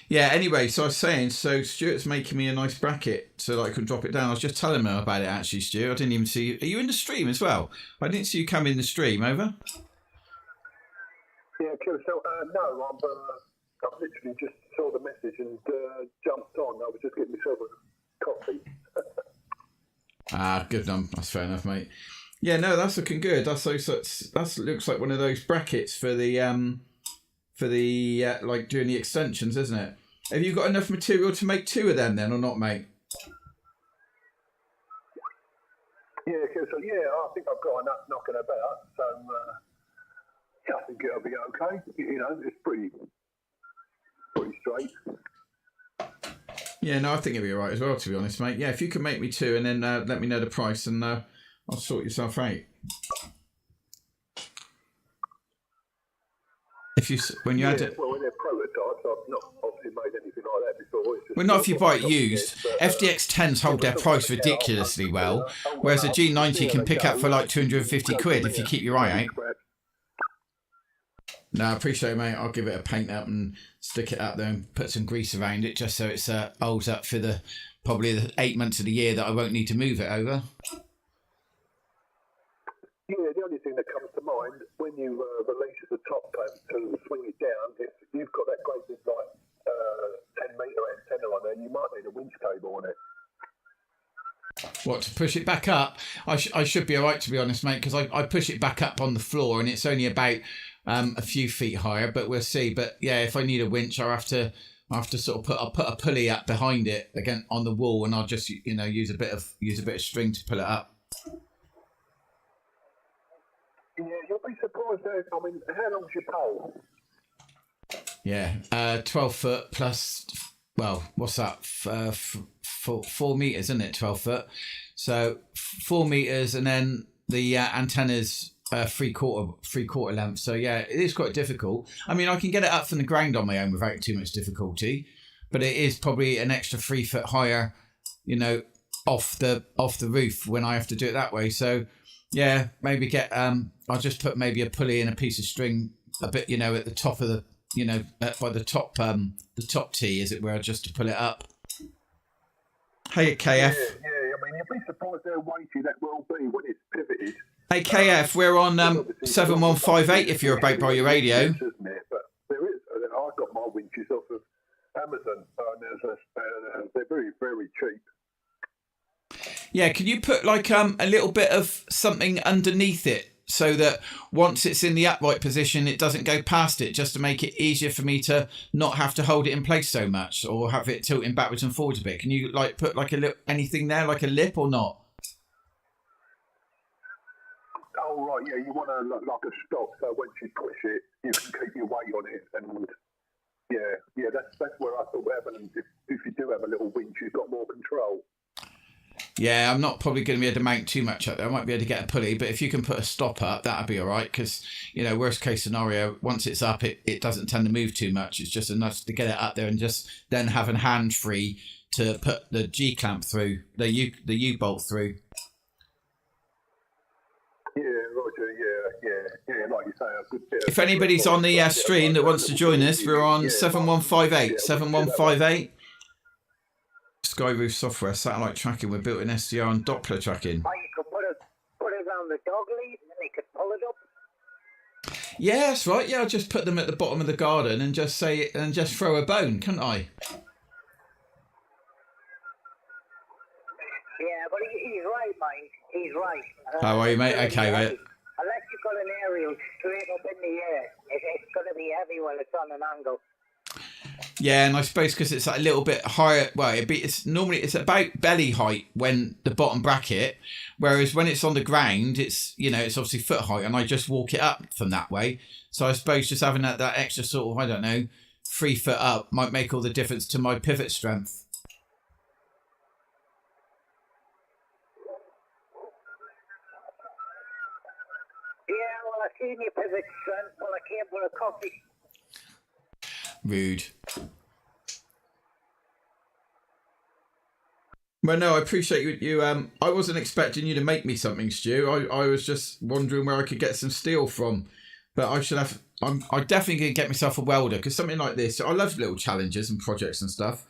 Yeah, anyway, so I was saying, so Stuart's making me a nice bracket so that I can drop it down. I was just telling him about it, actually, Stuart. I didn't even see you. Are you in the stream as well? I didn't see you come in the stream, over? Yeah, QSL, no, I've literally just saw the message and jumped on. I was just getting myself a coffee. Ah, good enough. That's fair enough, mate. Yeah, no, that's looking good. That looks like one of those brackets for the like doing the extensions, isn't it? Have you got enough material to make 2 of them then, or not, mate? Yeah, so I think I've got enough knocking about. So I think it'll be okay. You know, it's pretty straight. Yeah, no, I think it'll be all right as well, to be honest, mate. Yeah, if you can make me 2 and then let me know the price, and I'll sort yourself out. When you had it. Well, when they're prototypes, I've not obviously made anything like that before. Well, not if you buy it used. FDX 10s hold their price ridiculously well, whereas a G90 you can pick up for like 250 quid if you keep your eye out. No, I appreciate it, mate. I'll give it a paint up and stick it up there and put some grease around it just so it holds up for probably the 8 months of the year that I won't need to move it over. Yeah, the only thing that comes to mind when you release the top plate to swing it down, if you've got that great big like 10 metre antenna on there, you might need a winch cable on it. What, to push it back up? I should be all right, to be honest, mate, because I push it back up on the floor and it's only about a few feet higher, but we'll see. But yeah, if I need a winch, I'll have to sort of put a pulley up behind it again on the wall, and I'll just use a bit of string to pull it up. Yeah, you'll be surprised. I mean, how long's your pole? Yeah, 12 foot plus. Well, what's that? 4 meters, isn't it? 12 foot. So 4 meters, and then the antenna's 3/4 length. So yeah, it is quite difficult. I mean, I can get it up from the ground on my own without too much difficulty, but it is probably an extra 3 foot higher, off the roof when I have to do it that way. So yeah, maybe get I'll just put maybe a pulley and a piece of string a bit, at the top of the, by the top tee, as it were, just to pull it up. Hey, KF. Yeah, I mean, you'll be surprised how weighty that will be when it's pivoted. Hey, KF, we're on 7158 if you're about by your radio. Isn't it? But there is. I got my winches off of Amazon, and they're very, very cheap. Yeah, can you put like a little bit of something underneath it so that once it's in the upright position, it doesn't go past it, just to make it easier for me to not have to hold it in place so much or have it tilting backwards and forwards a bit? Can you like put like a little anything there, like a lip or not? Oh, right, yeah, you want to like a stop, so once you push it, you can keep your weight on it, and yeah, that's where I thought having, if you do have a little winch, you've got more control. Yeah, I'm not probably going to be able to mount too much up there. I might be able to get a pulley, but if you can put a stop up, that'd be all right, because, worst case scenario, once it's up, it doesn't tend to move too much. It's just enough to get it up there and just then have a hand free to put the G-clamp through, the U-bolt through. Yeah, Roger, yeah, like you say, a good bit. If anybody's on the stream that wants to join us, we're on 7158, 7158. Skyroof software, satellite tracking. We're built in SDR and Doppler tracking. Oh, you could put it on the dog lead and they could pull it up. Yeah, that's right. Yeah, I'll just put them at the bottom of the garden and just throw a bone, can't I? Yeah, but he's right, mate. He's right. How are you, mate? Okay, mate. Unless you've got an aerial straight up in the air, it's going to be heavy when it's on an angle. Yeah, and I suppose because it's a little bit higher. Well, it's about belly height when the bottom bracket, whereas when it's on the ground, it's it's obviously foot height, and I just walk it up from that way. So I suppose just having that extra sort of 3 foot up might make all the difference to my pivot strength. Yeah, well, I seen your pivot strength when I came for a coffee. Rude. Well, no, I appreciate you. I wasn't expecting you to make me something, Stu. I was just wondering where I could get some steel from. But I should have. I definitely gonna get myself a welder, because something like this, I love little challenges and projects and stuff.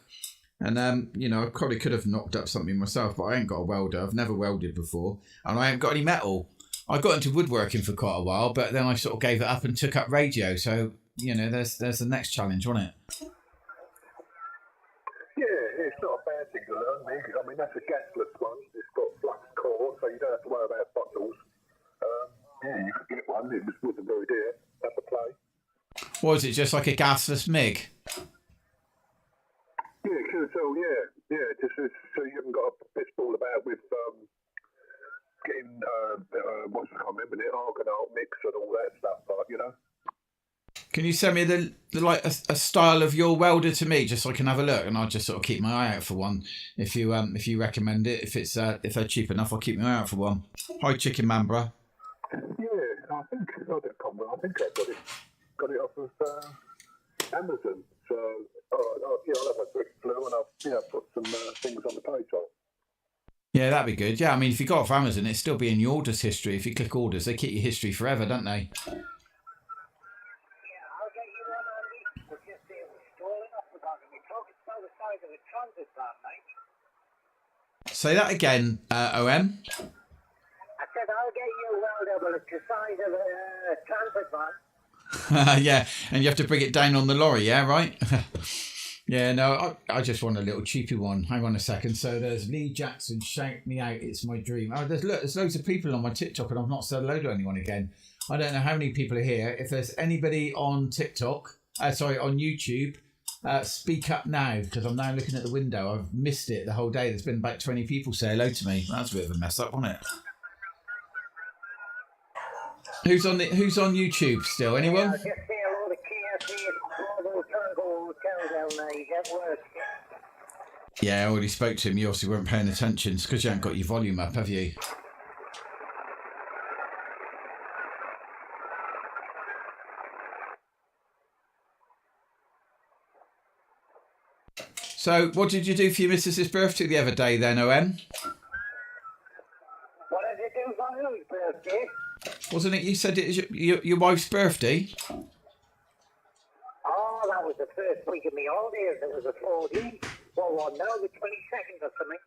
And I probably could have knocked up something myself, but I ain't got a welder. I've never welded before, and I ain't got any metal. I got into woodworking for quite a while, but then I sort of gave it up and took up radio. So there's the next challenge, wasn't it? Yeah, it's not a bad thing to learn, Nick. I mean, that's a gasless one. It's got flux worry about bottles. Yeah, you could get one. It wasn't very dear. Have a play. What is it? Just like a gasless MIG? Yeah, so just so you haven't got a piss ball about with getting I can't remember it, Argonaut mix and all that stuff, like, you know. Can you send me the like a style of your welder to me, just so I can have a look, and I'll just sort of keep my eye out for one. If you recommend it, if they're cheap enough, I'll keep my eye out for one. Hi, Chicken Man, bro. Yeah, I think I got it off of Amazon. So I'll have a quick flu and I'll put some things on the page. Yeah, that'd be good. Yeah, I mean, if you got off Amazon, it'd still be in your orders history. If you click orders, they keep your history forever, don't they? Say that again, OM. I said I'll get you a welder, but it's the size of a transit van. Yeah, and you have to bring it down on the lorry, yeah, right? Yeah, no, I just want a little cheapy one. Hang on a second. So there's Lee Jackson, shout me out, it's my dream. Oh, there's loads of people on my TikTok, and I've not said hello to anyone again. I don't know how many people are here. If there's anybody on TikTok, on YouTube, speak up now, because I'm now looking at the window. I've missed it the whole day. There's been about 20 people say hello to me. That's a bit of a mess up, wasn't it? Who's on YouTube still? Anyone? Yeah, I already spoke to him. You obviously weren't paying attention. It's because you haven't got your volume up, have you? So, what did you do for your missus's birthday the other day then, OM? What did you do for whose birthday? Wasn't it you said it was your wife's birthday? Oh, that was the first week of my holidays. It was the 14th. Well, no, the 22nd or something.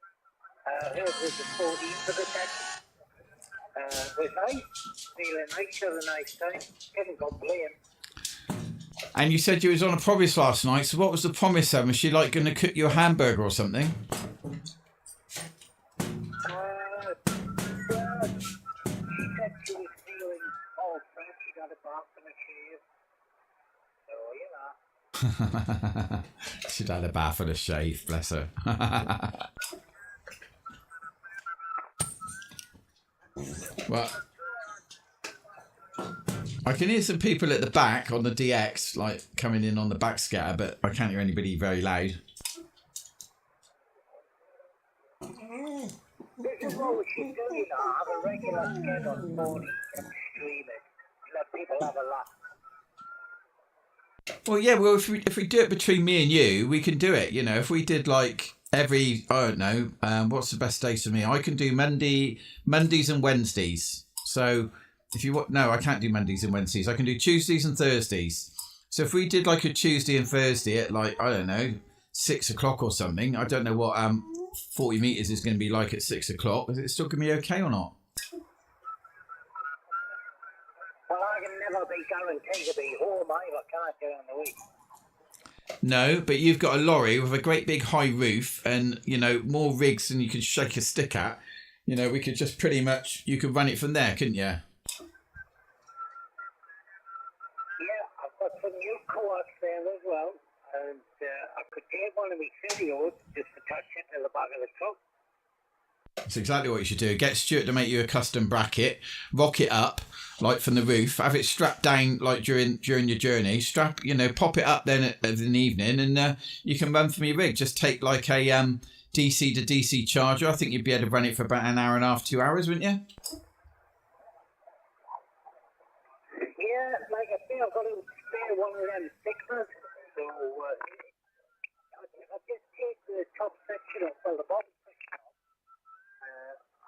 Hers was the 14th of the 10th. It was nice. Feeling nice for the nice time. Couldn't complain. And you said you was on a promise last night, so what was the promise then? Was she like going to cook you a hamburger or something? She said she was feeling all fresh. She got a bath and a shave. So, you know. She'd had a bath and a shave, bless her. Well, I can hear some people at the back on the DX, like coming in on the back scatter, but I can't hear anybody very loud. This is what we should do, you know, have a regular schedule on morning and stream it. Let people have a laugh. Well, yeah, well, if we do it between me and you, we can do it. You know, if we did like every, I don't know, what's the best days for me? I can do Mondays and Wednesdays. So if you want, no, I can't do Mondays and Wednesdays. I can do Tuesdays and Thursdays. So if we did like a Tuesday and Thursday at like, I don't know, 6 o'clock or something. I don't know what 40 meters is going to be like at 6 o'clock. Is it still going to be okay or not? Well, I can never be guaranteed to be home either, can I, during the week? No, but you've got a lorry with a great big high roof and, you know, more rigs than you can shake a stick at. You know, we could just pretty much, you could run it from there, couldn't you? Yeah, I've got some new co-ops there as well. And I could take one of my videos, just attach it to the back of the truck. That's exactly what you should do. Get Stuart to make you a custom bracket, rock it up, like from the roof, have it strapped down like during your journey, pop it up then in the evening, and you can run from your rig. Just take like a DC to DC charger. I think you'd be able to run it for about an hour and a half, 2 hours, wouldn't you? Yeah, like I say, I've got to spare one of them fixers. So I just take the top section off, well, the bottom section off.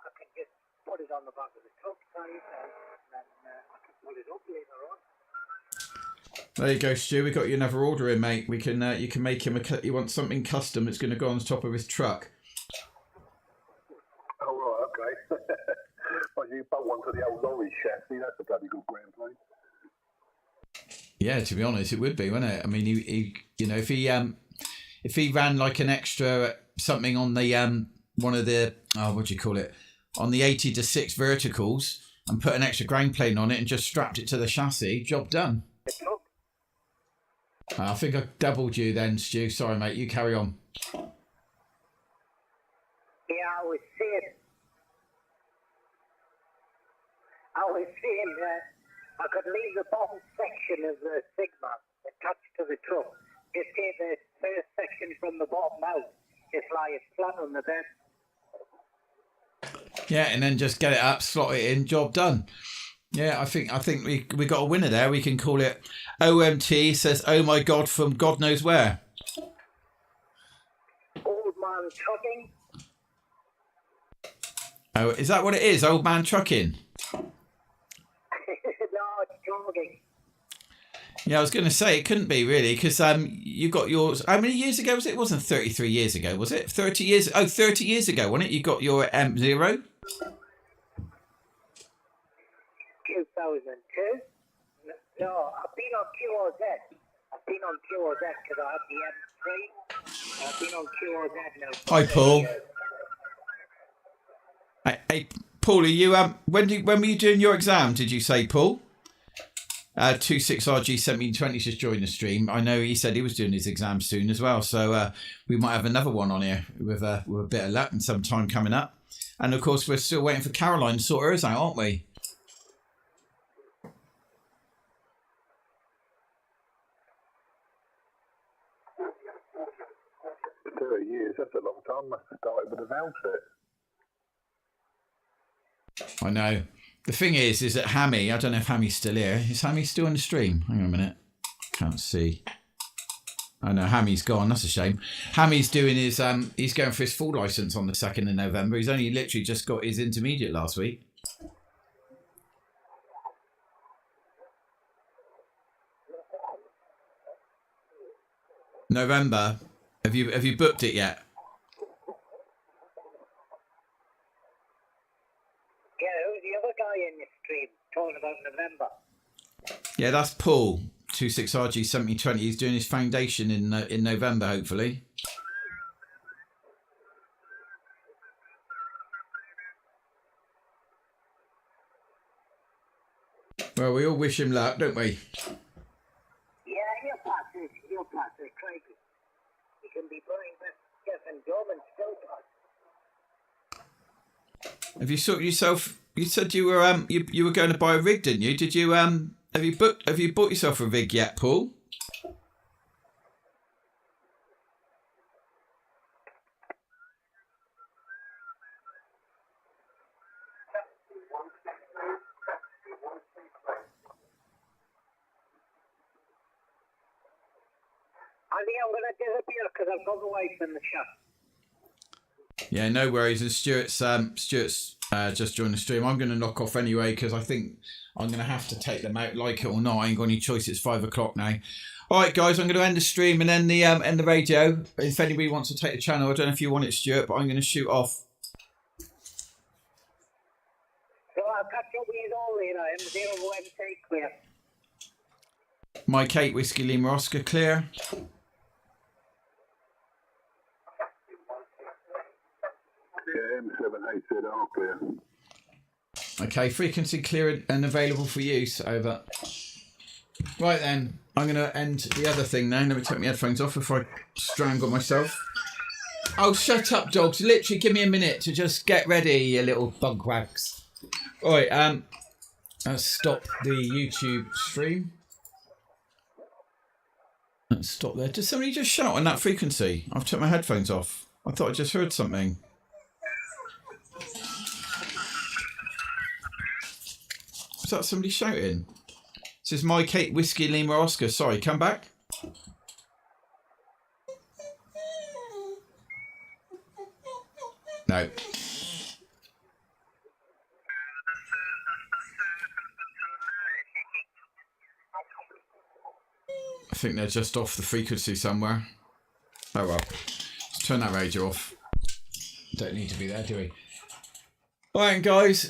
I can just put it on the back of the truck side, and then I can put it up later on. There you go, Stu. We got you another order in, mate. We can you can make him you want something custom that's going to go on the top of his truck. Oh right, okay. Well, you put one to the old lorry chassis. That's a bloody good grand plane. Yeah, to be honest, it would be, wouldn't it? I mean, he you know, if he ran like an extra something on the one of the what do you call it? on the 80 to 6 verticals and put an extra ground plane on it and just strapped it to the chassis, job done. I think I doubled you then, Stu. Sorry, mate. You carry on. Yeah, I was saying that I could leave the bottom section of the Sigma attached to the truck. Just take the first section from the bottom out. Just lie it flat on the bed. Yeah, and then just get it up, slot it in, job done. Yeah, I think we got a winner there. We can call it OMT says, "Oh my God," from God knows where. Old man trucking. Oh, is that what it is? Old man trucking. No, it's jogging. Yeah, I was going to say it couldn't be really because you got yours. How many years ago was it? It wasn't 33 years ago, was it? 30 years. Oh, 30 years ago, wasn't it? You got your M0. 2002. No, I've been on QOZ. I've been on QOZ because I had the M3. I've been on QOZ now. Hi, Paul. Hey, Paul, are you when were you doing your exam? Did you say, Paul? 26RG1720 just joined the stream. I know he said he was doing his exam soon as well, so we might have another one on here with a bit of luck and some time coming up. And of course, we're still waiting for Caroline to sort hers out, aren't we? 30 years, that's a long time. Must have started with an outfit. I know. The thing is that Hammy, I don't know if Hammy's still here. Is Hammy still on the stream? Hang on a minute. Can't see. Oh no, Hammy's gone. That's a shame. Hammy's doing his, he's going for his full licence on the 2nd of November. He's only literally just got his intermediate last week. November. Have you booked it yet? Yeah, who's the other guy in the stream talking about November? Yeah, that's Paul, 26RG7020. He's doing his foundation in November, hopefully. Well, we all wish him luck, don't we? Yeah, he'll pass it. He'll pass it. Crazy. He can be playing with Jeff and Dom and still pass. Have you sorted yourself? You said you were you were going to buy a rig, didn't you? Did you have you bought yourself a rig yet, Paul? I think I'm going to disappear because I've got the wife in the shop. Yeah, no worries. And Stuart's just joined the stream. I'm going to knock off anyway because I think I'm going to have to take them out, like it or not. I ain't got any choice. It's 5 o'clock now. All right, guys, I'm going to end the stream and end the radio. If anybody wants to take the channel, I don't know if you want it, Stuart, but I'm going to shoot off. So I'll catch up with you all later. M0 website clear. Mike 8 Whiskey Lima Oscar clear. Yeah, M7WLO clear. Okay, frequency clear and available for use. Over. Right then, I'm going to end the other thing now. Let me take my headphones off before I strangle myself. Oh, shut up, dogs. Literally, give me a minute to just get ready, you little bugwags. All right, let's stop the YouTube stream. Let's stop there. Did somebody just shout on that frequency? I've took my headphones off. I thought I just heard something. Is that somebody shouting? This is Mike 8 Whiskey Lima Oscar. Sorry, come back. No. I think they're just off the frequency somewhere. Oh well. Let's turn that radio off. Don't need to be there, do we? Alright, guys.